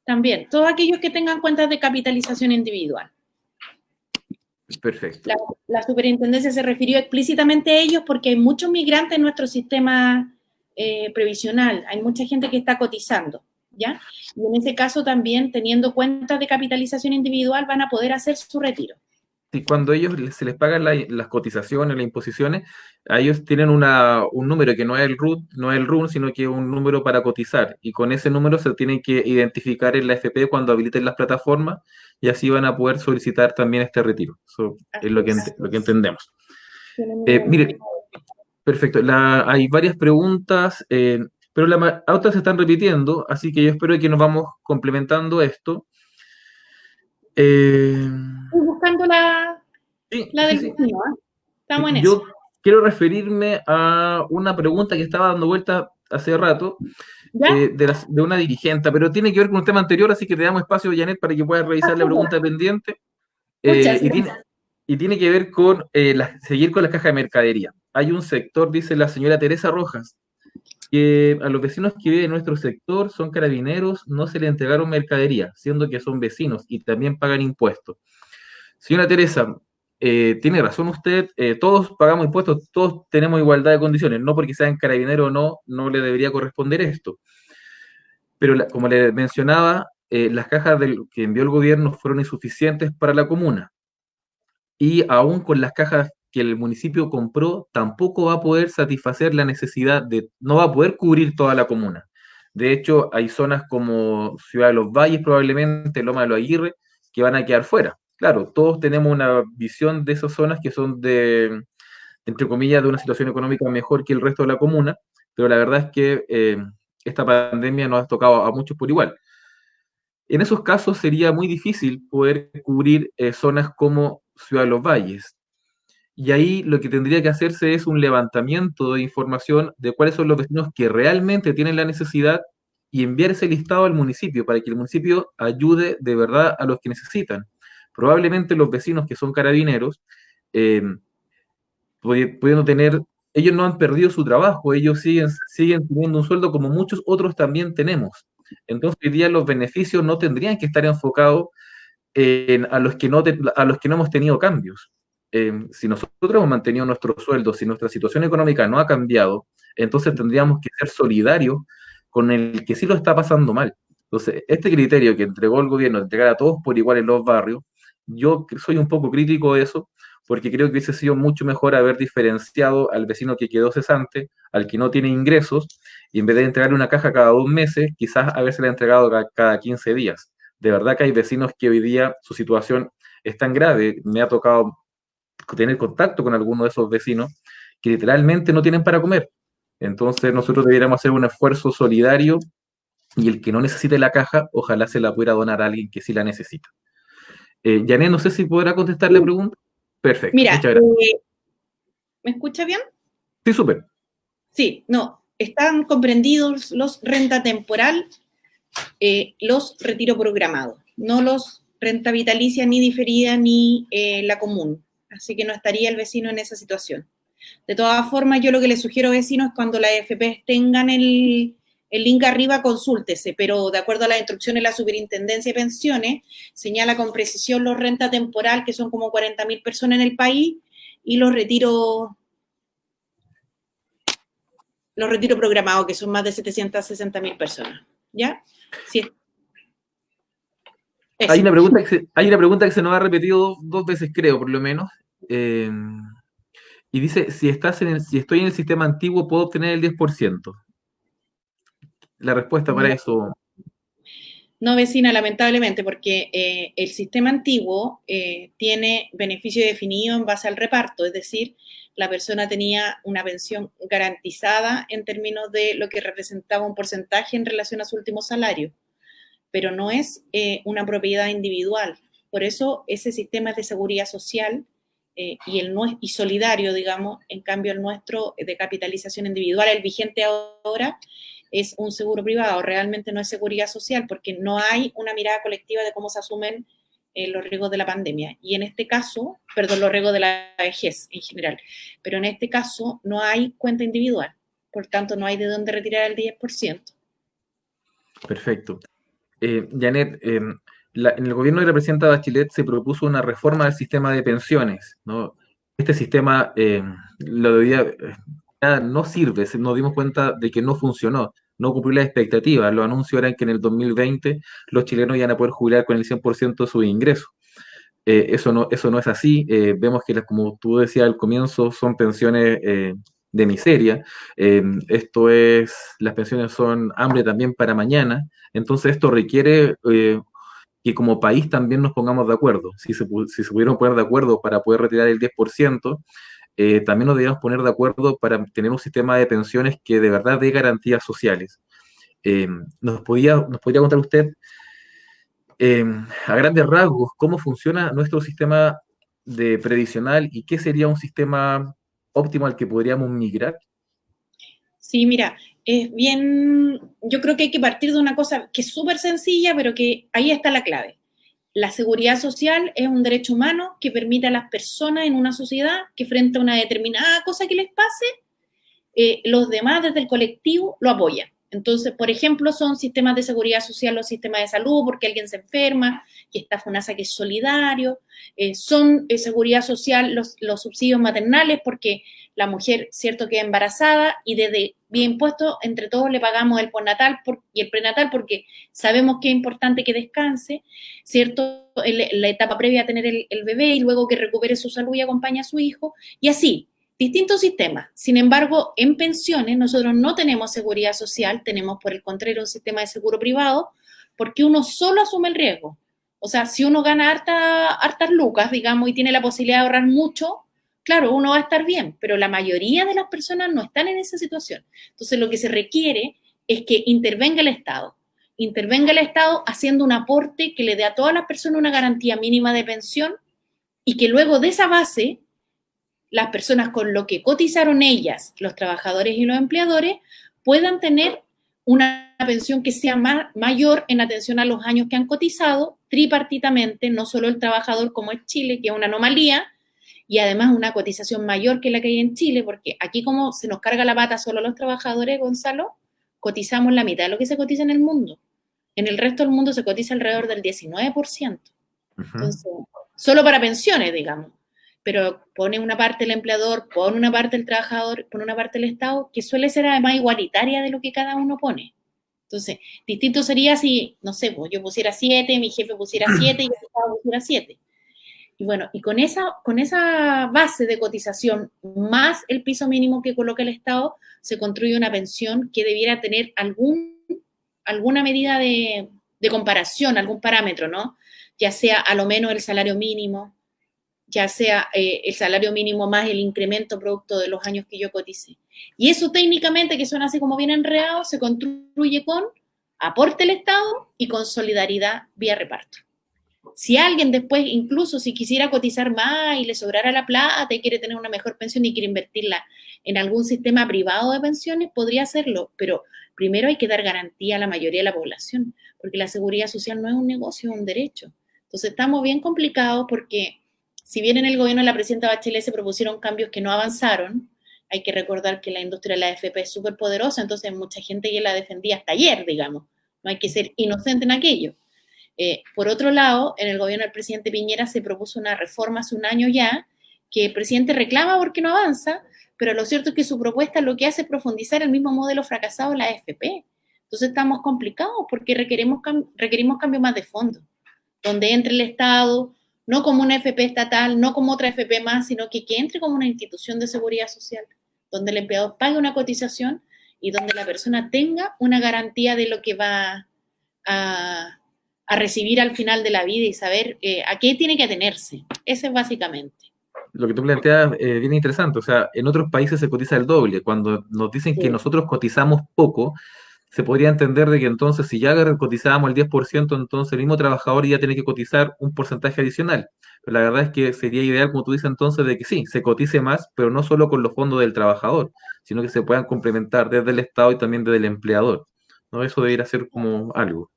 También. Todos aquellos que tengan cuentas de capitalización individual. Perfecto. La superintendencia se refirió explícitamente a ellos porque hay muchos migrantes en nuestro sistema previsional, hay mucha gente que está cotizando, ¿ya? Y en ese caso también, teniendo cuentas de capitalización individual, van a poder hacer su retiro. Sí, cuando se les pagan las cotizaciones, las imposiciones, a ellos tienen un número que no es el RUT, no es el RUN, sino que es un número para cotizar. Y con ese número se tienen que identificar en la FP cuando habiliten las plataformas y así van a poder solicitar también este retiro. Eso es Así es. lo que entendemos. Tienen Mire, perfecto. Hay varias preguntas, pero otras se están repitiendo, así que yo espero que nos vamos complementando esto. Eh, Estoy buscando la sí, sí, del sí. vecino, ¿eh? Estamos en eso. Yo quiero referirme a una pregunta que estaba dando vuelta hace rato ¿Ya? de una dirigente, pero tiene que ver con un tema anterior, así que te damos espacio, Janet, para que puedas revisar la pregunta pendiente. Muchas Y gracias. tiene que ver con seguir con la caja de mercadería. Hay un sector, dice la señora Teresa Rojas, que a los vecinos que viven en nuestro sector son carabineros, no se le entregaron mercadería, siendo que son vecinos y también pagan impuestos. Señora Teresa, tiene razón usted, todos pagamos impuestos, todos tenemos igualdad de condiciones, no porque sean carabineros o no, no le debería corresponder esto. Pero como le mencionaba, las cajas que envió el gobierno fueron insuficientes para la comuna. Y aún con las cajas que el municipio compró, tampoco va a poder satisfacer la necesidad no va a poder cubrir toda la comuna. De hecho, hay zonas como Ciudad de los Valles, probablemente Loma de los Aguirre, que van a quedar fuera. Claro, todos tenemos una visión de esas zonas que son entre comillas, de una situación económica mejor que el resto de la comuna, pero la verdad es que esta pandemia nos ha tocado a muchos por igual. En esos casos sería muy difícil poder cubrir zonas como Ciudad de los Valles. Y ahí lo que tendría que hacerse es un levantamiento de información de cuáles son los vecinos que realmente tienen la necesidad y enviar ese listado al municipio para que el municipio ayude de verdad a los que necesitan. Probablemente los vecinos que son carabineros, eh, pudiendo tener, ellos no han perdido su trabajo, ellos siguen teniendo un sueldo como muchos otros también tenemos. Entonces, hoy día los beneficios no tendrían que estar enfocados a los que a los que no hemos tenido cambios. Si nosotros hemos mantenido nuestros sueldos, si nuestra situación económica no ha cambiado, entonces tendríamos que ser solidarios con el que sí lo está pasando mal. Entonces, este criterio que entregó el gobierno, de entregar a todos por igual en los barrios, yo soy un poco crítico de eso, porque creo que hubiese sido mucho mejor haber diferenciado al vecino que quedó cesante, al que no tiene ingresos, y en vez de entregarle una caja cada 2 meses, quizás habérsela entregado cada 15 días. De verdad que hay vecinos que hoy día su situación es tan grave, me ha tocado tener contacto con algunos de esos vecinos que literalmente no tienen para comer. Entonces nosotros deberíamos hacer un esfuerzo solidario y el que no necesite la caja, ojalá se la pueda donar a alguien que sí la necesita. Janet, no sé si podrá contestar la pregunta. Perfecto, Mira, muchas gracias. ¿me escucha bien? Sí, súper. Sí, no, están comprendidos los renta temporal, los retiro programados, no los renta vitalicia, ni diferida, ni la común. Así que no estaría el vecino en esa situación. De todas formas, yo lo que les sugiero, vecinos, es cuando las AFP tengan el link arriba, consúltese, pero de acuerdo a las instrucciones de la Superintendencia de Pensiones, señala con precisión los renta temporal, que son como 40.000 personas en el país, y los retiro programados, que son más de 760.000 personas. ¿Ya? Sí, Hay eso. una pregunta hay una pregunta que se nos ha repetido dos veces, creo, por lo menos. Eh, y dice, si estoy en el sistema antiguo, ¿puedo obtener el 10%? La respuesta para No, eso, no, vecina, lamentablemente, porque el sistema antiguo tiene beneficio definido en base al reparto, es decir, la persona tenía una pensión garantizada en términos de lo que representaba un porcentaje en relación a su último salario, pero no es una propiedad individual. Por eso ese sistema es de seguridad social y solidario, digamos, en cambio el nuestro de capitalización individual, el vigente ahora, es un seguro privado, realmente no es seguridad social porque no hay una mirada colectiva de cómo se asumen los riesgos de la pandemia. Y en este caso, perdón, los riesgos de la vejez en general, pero en este caso no hay cuenta individual, por tanto no hay de dónde retirar el 10%. perfecto. Janet, en el gobierno de la presidenta Bachelet se propuso una reforma del sistema de pensiones, ¿no? Este sistema lo debía, ya no sirve, nos dimos cuenta de que no funcionó, no cumplió las expectativas. Los anuncios eran que en el 2020 los chilenos iban a poder jubilar con el 100% de sus ingresos. Eso no es así. Vemos que, como tú decías al comienzo, son pensiones de miseria. Las pensiones son hambre también para mañana. Entonces esto requiere que como país también nos pongamos de acuerdo. Si se pudieron poner de acuerdo para poder retirar el 10%, también nos debíamos poner de acuerdo para tener un sistema de pensiones que de verdad dé garantías sociales. Eh, nos podría contar usted eh, a grandes rasgos cómo funciona nuestro sistema de previsional y qué sería un sistema óptimo al que podríamos migrar? Sí, mira, es bien, yo creo que hay que partir de una cosa que es súper sencilla, pero que ahí está la clave. La seguridad social es un derecho humano que permite a las personas en una sociedad que frente a una determinada cosa que les pase, los demás desde el colectivo lo apoyan. Entonces, por ejemplo, son sistemas de seguridad social, los sistemas de salud, porque alguien se enferma, que está FONASA, que es solidario, son seguridad social los subsidios maternales, porque la mujer, cierto, queda embarazada y desde bien puesto, entre todos le pagamos el postnatal y el prenatal, porque sabemos que es importante que descanse, cierto, la etapa previa a tener el bebé y luego que recupere su salud y acompañe a su hijo, y así distintos sistemas. Sin embargo, en pensiones nosotros no tenemos seguridad social, tenemos por el contrario un sistema de seguro privado, porque uno solo asume el riesgo. O sea, si uno gana hartas lucas, digamos, y tiene la posibilidad de ahorrar mucho, claro, uno va a estar bien, pero la mayoría de las personas no están en esa situación. Entonces, lo que se requiere es que intervenga el Estado haciendo un aporte que le dé a todas las personas una garantía mínima de pensión y que luego de esa base las personas con lo que cotizaron ellas, los trabajadores y los empleadores, puedan tener una pensión que sea mayor en atención a los años que han cotizado tripartitamente, no solo el trabajador como es Chile, que es una anomalía, y además una cotización mayor que la que hay en Chile, porque aquí como se nos carga la pata solo a los trabajadores, Gonzalo, cotizamos la mitad de lo que se cotiza en el mundo. En el resto del mundo se cotiza alrededor del 19%. Ujú. Entonces, solo para pensiones, digamos. Pero pone una parte el empleador, pone una parte el trabajador, pone una parte el Estado, que suele ser además igualitaria de lo que cada uno pone. Entonces, distinto sería si, no sé, pues yo pusiera 7, mi jefe pusiera 7 y el Estado pusiera 7. Y bueno, y con esa base de cotización más el piso mínimo que coloca el Estado, se construye una pensión que debiera tener alguna medida de comparación, algún parámetro, ¿no? Ya sea a lo menos el salario mínimo, ya sea el salario mínimo más el incremento producto de los años que yo cotice. Y eso técnicamente, que suena así como bien enredado, se construye con aporte del Estado y con solidaridad vía reparto. Si alguien después, incluso si quisiera cotizar más y le sobrara la plata y quiere tener una mejor pensión y quiere invertirla en algún sistema privado de pensiones, podría hacerlo, pero primero hay que dar garantía a la mayoría de la población, porque la seguridad social no es un negocio, es un derecho. Entonces estamos bien complicados porque si bien en el gobierno de la presidenta Bachelet se propusieron cambios que no avanzaron, hay que recordar que la industria de la AFP es súper poderosa, entonces mucha gente ya la defendía hasta ayer, digamos. No hay que ser inocente en aquello. Por otro lado, en el gobierno del presidente Piñera se propuso una reforma hace un año ya, que el presidente reclama porque no avanza, pero lo cierto es que su propuesta lo que hace es profundizar el mismo modelo fracasado de la AFP. Entonces estamos complicados porque requerimos cambios más de fondo, donde entre el Estado, no como una AFP estatal, no como otra AFP más, sino que entre como una institución de seguridad social, donde el empleador pague una cotización y donde la persona tenga una garantía de lo que va a, a recibir al final de la vida y saber a qué tiene que atenerse. Ese es básicamente. Lo que tú planteas es bien interesante. O sea, en otros países se cotiza el doble. Cuando nos dicen que Sí. nosotros cotizamos poco, se podría entender de que entonces si ya cotizábamos el 10%, entonces el mismo trabajador ya tiene que cotizar un porcentaje adicional. Pero la verdad es que sería ideal, como tú dices entonces, de que sí, se cotice más, pero no solo con los fondos del trabajador, sino que se puedan complementar desde el Estado y también desde el empleador. ¿No? Eso debería ser como algo.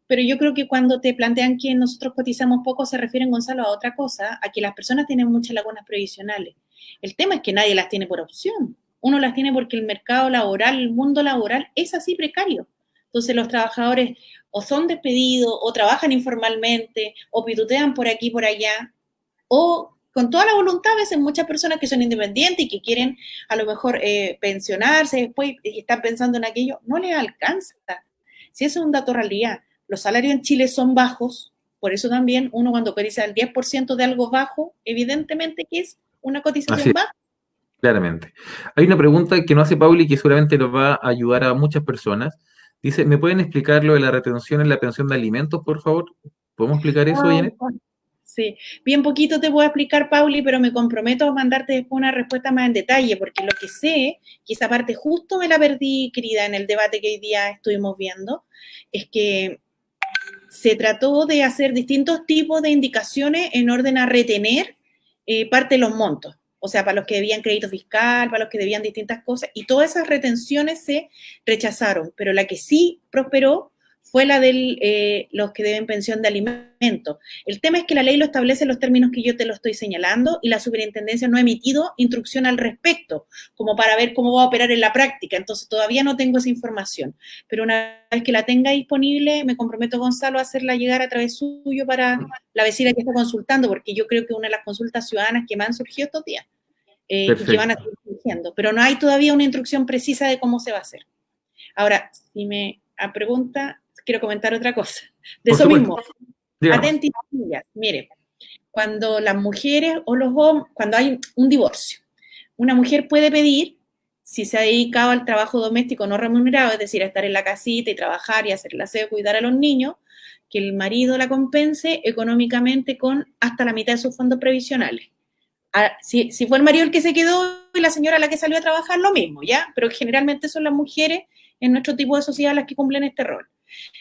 Pero yo creo que cuando te plantean que nosotros cotizamos poco, se refieren, Gonzalo, a otra cosa, a que las personas tienen muchas lagunas previsionales. El tema es que nadie las tiene por opción. Uno las tiene porque el mercado laboral, el mundo laboral es así precario. Entonces los trabajadores o son despedidos, o trabajan informalmente, o pitutean por aquí, por allá, o con toda la voluntad, a veces muchas personas que son independientes y que quieren a lo mejor pensionarse después y están pensando en aquello, no les alcanza. Si eso es un dato realidad, los salarios en Chile son bajos, por eso también uno cuando cotiza el 10% de algo bajo, evidentemente que es una Así cotización es, baja. claramente. Hay una pregunta que no hace Pauli que seguramente nos va a ayudar a muchas personas. Dice, ¿me pueden explicar lo de la retención en la pensión de alimentos, por favor? ¿Podemos explicar eso, Ah, Janet? sí, bien poquito te puedo explicar, Pauli, pero me comprometo a mandarte después una respuesta más en detalle, porque lo que sé, y esa parte justo me la perdí, querida, en el debate que hoy día estuvimos viendo, es que se trató de hacer distintos tipos de indicaciones en orden a retener parte de los montos. O sea, para los que debían crédito fiscal, para los que debían distintas cosas, y todas esas retenciones se rechazaron, pero la que sí prosperó fue la de los que deben pensión de alimentos. El tema es que la ley lo establece en los términos que yo te lo estoy señalando y la superintendencia no ha emitido instrucción al respecto, como para ver cómo va a operar en la práctica. Entonces todavía no tengo esa información, pero una vez que la tenga disponible, me comprometo, Gonzalo, a hacerla llegar a través suyo para la vecina que está consultando, porque yo creo que es una de las consultas ciudadanas que me han surgido estos días y que van a Perfecto. seguir surgiendo, pero no hay todavía una instrucción precisa de cómo se va a hacer. Ahora, si me pregunta, quiero comentar otra cosa. De Por eso supuesto, mismo, díganos. atentas, mire, cuando las mujeres o los hombres, cuando hay un divorcio, una mujer puede pedir, si se ha dedicado al trabajo doméstico no remunerado, es decir, a estar en la casita y trabajar y hacer el aseo, cuidar a los niños, que el marido la compense económicamente con hasta la mitad de sus fondos previsionales. Si fue el marido el que se quedó y la señora la que salió a trabajar, lo mismo, ¿ya? Pero generalmente son las mujeres en nuestro tipo de sociedad las que cumplen este rol.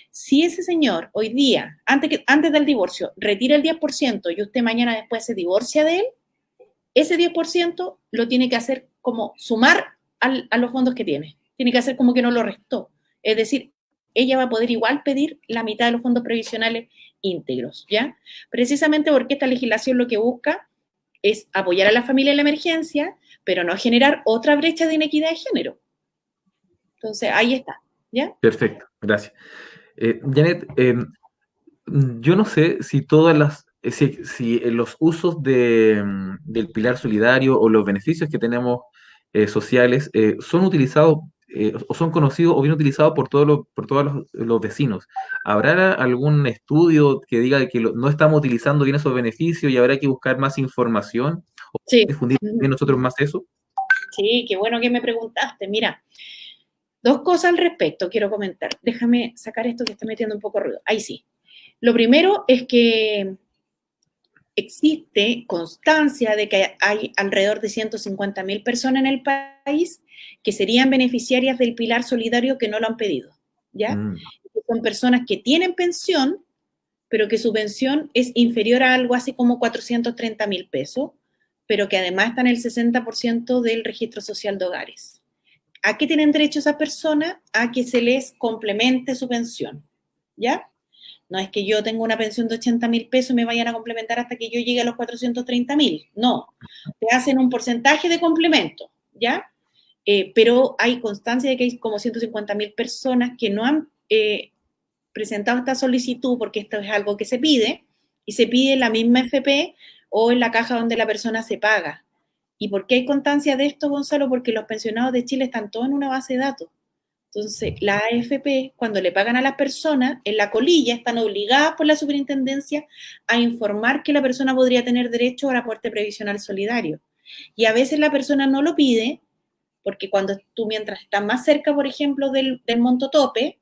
Si ese señor hoy día, antes del divorcio, retira el 10% y usted mañana después se divorcia de él, ese 10% lo tiene que hacer como sumar a los fondos que tiene. Tiene que hacer como que no lo restó. Es decir, ella va a poder igual pedir la mitad de los fondos previsionales íntegros, ¿ya? Precisamente porque esta legislación lo que busca es apoyar a la familia en la emergencia, pero no generar otra brecha de inequidad de género. Entonces, ahí está, ¿ya? Perfecto, gracias. Janet, yo no sé si todas las, si los usos del pilar solidario o los beneficios que tenemos sociales son utilizados o son conocidos o bien utilizados por todos los vecinos. ¿Habrá algún estudio que diga que no estamos utilizando bien esos beneficios y habrá que buscar más información o Sí. difundir bien nosotros más eso? Sí, qué bueno que me preguntaste. Mira, dos cosas al respecto quiero comentar. Déjame sacar esto que está metiendo un poco ruido. Ahí sí. Lo primero es que existe constancia de que hay alrededor de 150.000 personas en el país que serían beneficiarias del pilar solidario que no lo han pedido, ¿ya? Mm, Son personas que tienen pensión, pero que su pensión es inferior a algo así como 430.000 pesos, pero que además están en el 60% del registro social de hogares. ¿A qué tienen derecho esas personas? A que se les complemente su pensión, ¿ya? No es que yo tenga una pensión de 80.000 pesos y me vayan a complementar hasta que yo llegue a los 430.000. No, te hacen un porcentaje de complemento, ¿ya? Pero hay constancia de que hay como 150.000 personas que no han presentado esta solicitud porque esto es algo que se pide y se pide en la misma FP o en la caja donde la persona se paga. ¿Y por qué hay constancia de esto, Gonzalo? Porque los pensionados de Chile están todos en una base de datos. Entonces, la AFP, cuando le pagan a las personas, en la colilla están obligadas por la superintendencia a informar que la persona podría tener derecho al aporte previsional solidario. Y a veces la persona no lo pide, porque cuando tú, mientras estás más cerca, por ejemplo, del monto tope,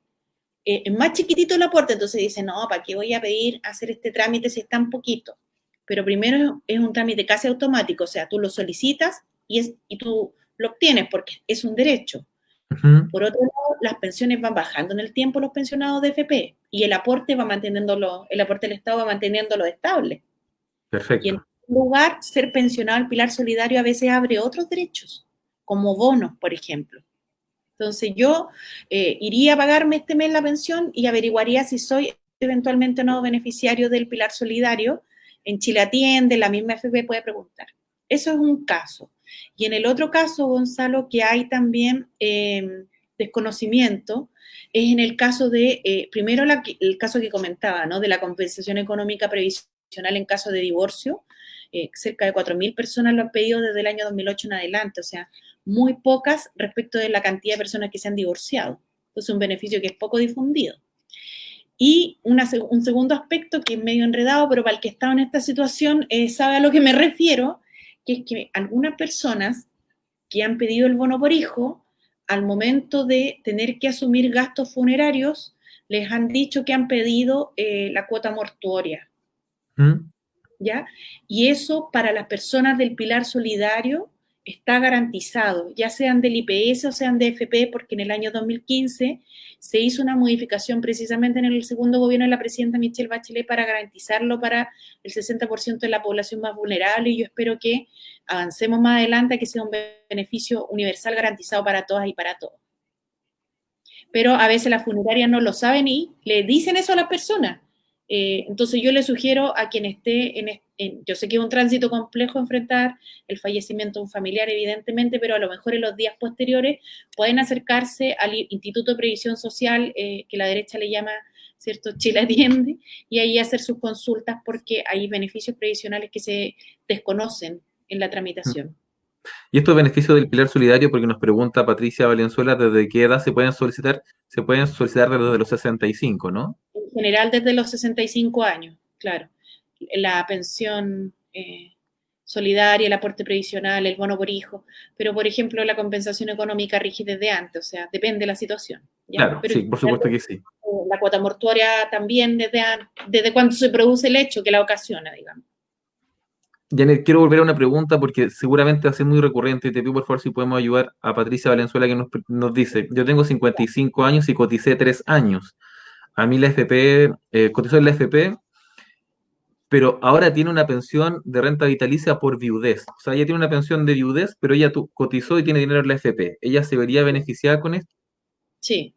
es más chiquitito el aporte, entonces dice, no, ¿para qué voy a pedir hacer este trámite si es tan poquito? Pero primero es un trámite casi automático, o sea, tú lo solicitas y tú lo obtienes porque es un derecho. ujú, Por otro lado, las pensiones van bajando en el tiempo los pensionados de FP y el aporte va manteniéndolo, el aporte del Estado va manteniéndolo estable. Y en perfecto. lugar, ser pensionado al pilar solidario a veces abre otros derechos, como bonos, por ejemplo. Entonces yo iría a pagarme este mes la pensión y averiguaría si soy eventualmente o no beneficiario del pilar solidario. En Chile Atiende, la misma FP puede preguntar. Eso es un caso. Y en el otro caso, Gonzalo, que hay también desconocimiento, es en el caso de, primero el caso que comentaba, ¿no? De la compensación económica previsional en caso de divorcio. Cerca de 4.000 personas lo han pedido desde el año 2008 en adelante, o sea, muy pocas respecto de la cantidad de personas que se han divorciado. Entonces, un beneficio que es poco difundido. Y un segundo aspecto que es medio enredado, pero para el que está en esta situación sabe a lo que me refiero, que es que algunas personas que han pedido el bono por hijo, al momento de tener que asumir gastos funerarios, les han dicho que han pedido la cuota mortuoria, ¿Mm? ¿ya? Y eso para las personas del pilar solidario está garantizado, ya sean del IPS o sean de FP, porque en el año 2015 se hizo una modificación precisamente en el segundo gobierno de la presidenta Michelle Bachelet para garantizarlo para el 60% de la población más vulnerable, y yo espero que avancemos más adelante a que sea un beneficio universal garantizado para todas y para todos. Pero a veces las funerarias no lo saben y le dicen eso a las personas. Entonces yo le sugiero a quien esté yo sé que es un tránsito complejo enfrentar el fallecimiento de un familiar, evidentemente, pero a lo mejor en los días posteriores pueden acercarse al Instituto de Previsión Social, que la derecha le llama, ¿cierto?, Chile Atiende, y ahí hacer sus consultas porque hay beneficios previsionales que se desconocen en la tramitación. Y estos beneficios del pilar solidario, porque nos pregunta Patricia Valenzuela, ¿desde qué edad se pueden solicitar? Se pueden solicitar desde los 65, ¿no? En general desde los 65 años, claro. La pensión solidaria, el aporte previsional, el bono por hijo, pero por ejemplo la compensación económica rige desde antes, o sea, depende de la situación, ¿ya? Claro, Pero sí, por supuesto que sí. la cuota mortuoria también desde cuando se produce el hecho que la ocasiona, digamos. Janet, quiero volver a una pregunta porque seguramente va a ser muy recurrente y te pido por favor si podemos ayudar a Patricia Valenzuela que nos dice, yo tengo 55 años y coticé 3 años. A mí la FP, cotizó en la FP, pero ahora tiene una pensión de renta vitalicia por viudez. O sea, ella tiene una pensión de viudez, pero ella cotizó y tiene dinero en la FP. ¿Ella se vería beneficiada con esto? Sí.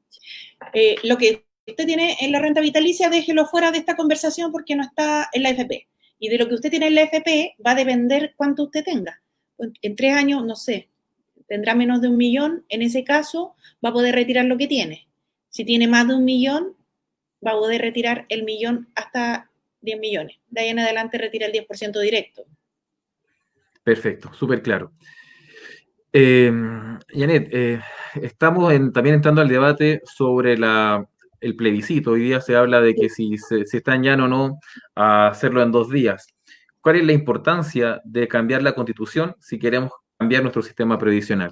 Lo que usted tiene en la renta vitalicia, déjelo fuera de esta conversación porque no está en la FP. Y de lo que usted tiene en la FP va a depender cuánto usted tenga. En 3 años, no sé, tendrá menos de 1 millón, en ese caso va a poder retirar lo que tiene. Si tiene más de 1 millón, va a poder retirar el millón hasta 10 millones. De ahí en adelante retira el 10% directo. Perfecto, súper claro. Janet, también entrando al debate sobre el plebiscito. Hoy día se habla de que si están ya o no a hacerlo en 2 días. ¿Cuál es la importancia de cambiar la Constitución si queremos cambiar nuestro sistema previsional?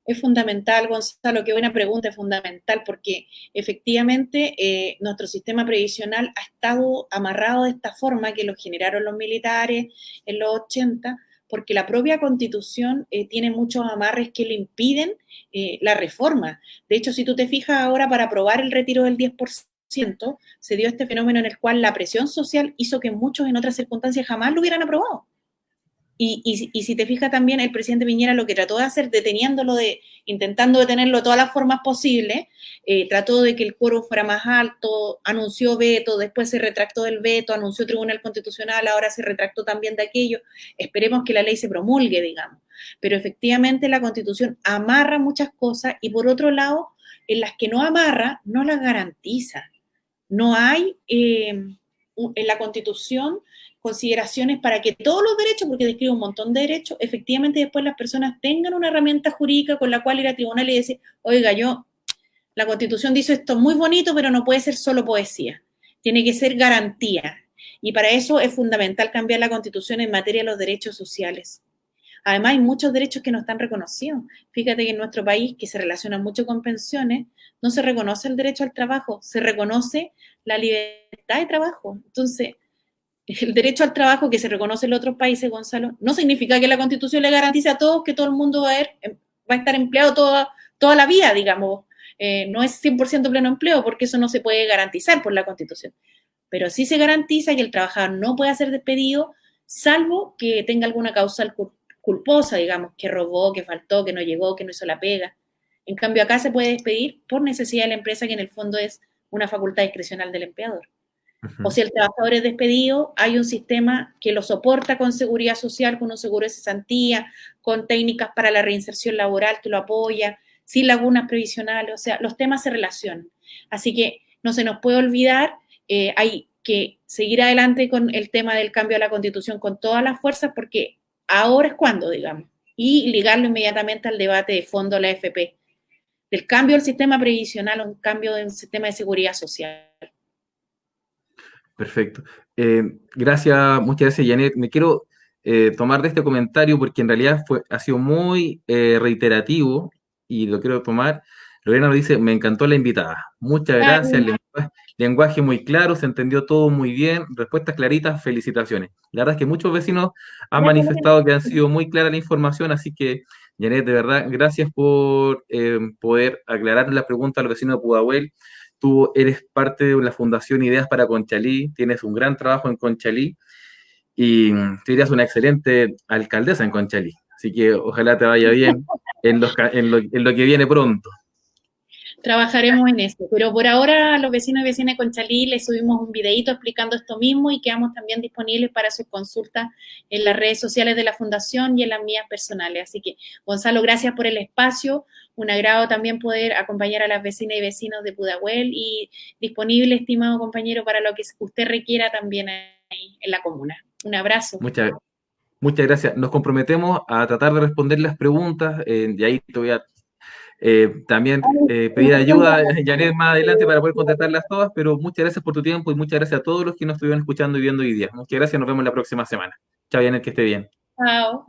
Es fundamental, Gonzalo, qué buena pregunta, es fundamental porque efectivamente nuestro sistema previsional ha estado amarrado de esta forma que lo generaron los militares en los 80, porque la propia Constitución tiene muchos amarres que le impiden la reforma. De hecho, si tú te fijas ahora, para aprobar el retiro del 10%, se dio este fenómeno en el cual la presión social hizo que muchos en otras circunstancias jamás lo hubieran aprobado. Y si te fijas también, el presidente Piñera lo que trató de hacer, intentando detenerlo de todas las formas posibles, trató de que el quórum fuera más alto, anunció veto, después se retractó del veto, anunció Tribunal Constitucional, ahora se retractó también de aquello. Esperemos que la ley se promulgue, digamos. Pero efectivamente la Constitución amarra muchas cosas y por otro lado, en las que no amarra, no las garantiza. No hay en la Constitución consideraciones para que todos los derechos, porque describe un montón de derechos, efectivamente después las personas tengan una herramienta jurídica con la cual ir a tribunal y decir, oiga, la Constitución dice esto muy bonito, pero no puede ser solo poesía, tiene que ser garantía. Y para eso es fundamental cambiar la Constitución en materia de los derechos sociales. Además, hay muchos derechos que no están reconocidos. Fíjate que en nuestro país, que se relaciona mucho con pensiones, no se reconoce el derecho al trabajo, se reconoce la libertad de trabajo. Entonces, el derecho al trabajo que se reconoce en otros países, Gonzalo, no significa que la Constitución le garantice a todos que todo el mundo va a estar empleado toda la vida, digamos. No es 100% pleno empleo, porque eso no se puede garantizar por la Constitución. Pero sí se garantiza que el trabajador no pueda ser despedido, salvo que tenga alguna causal culposa, digamos, que robó, que faltó, que no llegó, que no hizo la pega. En cambio, acá se puede despedir por necesidad de la empresa, que en el fondo es una facultad discrecional del empleador. O si el trabajador es despedido, hay un sistema que lo soporta con seguridad social, con un seguro de cesantía, con técnicas para la reinserción laboral que lo apoya, sin lagunas previsionales, o sea, los temas se relacionan. Así que no se nos puede olvidar, hay que seguir adelante con el tema del cambio a la Constitución con todas las fuerzas, porque ahora es cuando, digamos, y ligarlo inmediatamente al debate de fondo de la AFP, del cambio del sistema previsional o un cambio del sistema de seguridad social. Perfecto. Muchas gracias, Janet. Me quiero tomar de este comentario porque en realidad ha sido muy reiterativo y lo quiero tomar. Lorena nos dice, me encantó la invitada. Muchas gracias. Lenguaje muy claro, se entendió todo muy bien. Respuestas claritas, felicitaciones. La verdad es que muchos vecinos han manifestado que han sido muy clara la información, así que, Janet, de verdad, gracias por poder aclarar las preguntas a los vecinos de Pudahuel. Tú eres parte de la Fundación Ideas para Conchalí, tienes un gran trabajo en Conchalí y serías una excelente alcaldesa en Conchalí. Así que ojalá te vaya bien en lo que viene pronto. Trabajaremos en eso, pero por ahora a los vecinos y vecinas de Conchalí les subimos un videito explicando esto mismo y quedamos también disponibles para sus consultas en las redes sociales de la Fundación y en las mías personales. Así que, Gonzalo, gracias por el espacio, un agrado también poder acompañar a las vecinas y vecinos de Pudahuel y disponible, estimado compañero, para lo que usted requiera también ahí en la comuna. Un abrazo. Muchas gracias. Nos comprometemos a tratar de responder las preguntas, y ahí te voy a también pedir ayuda, Janet, más adelante para poder contestarlas todas, pero muchas gracias por tu tiempo y muchas gracias a todos los que nos estuvieron escuchando y viendo hoy día. Muchas gracias, nos vemos la próxima semana. Chao, Janet, que esté bien. Chao.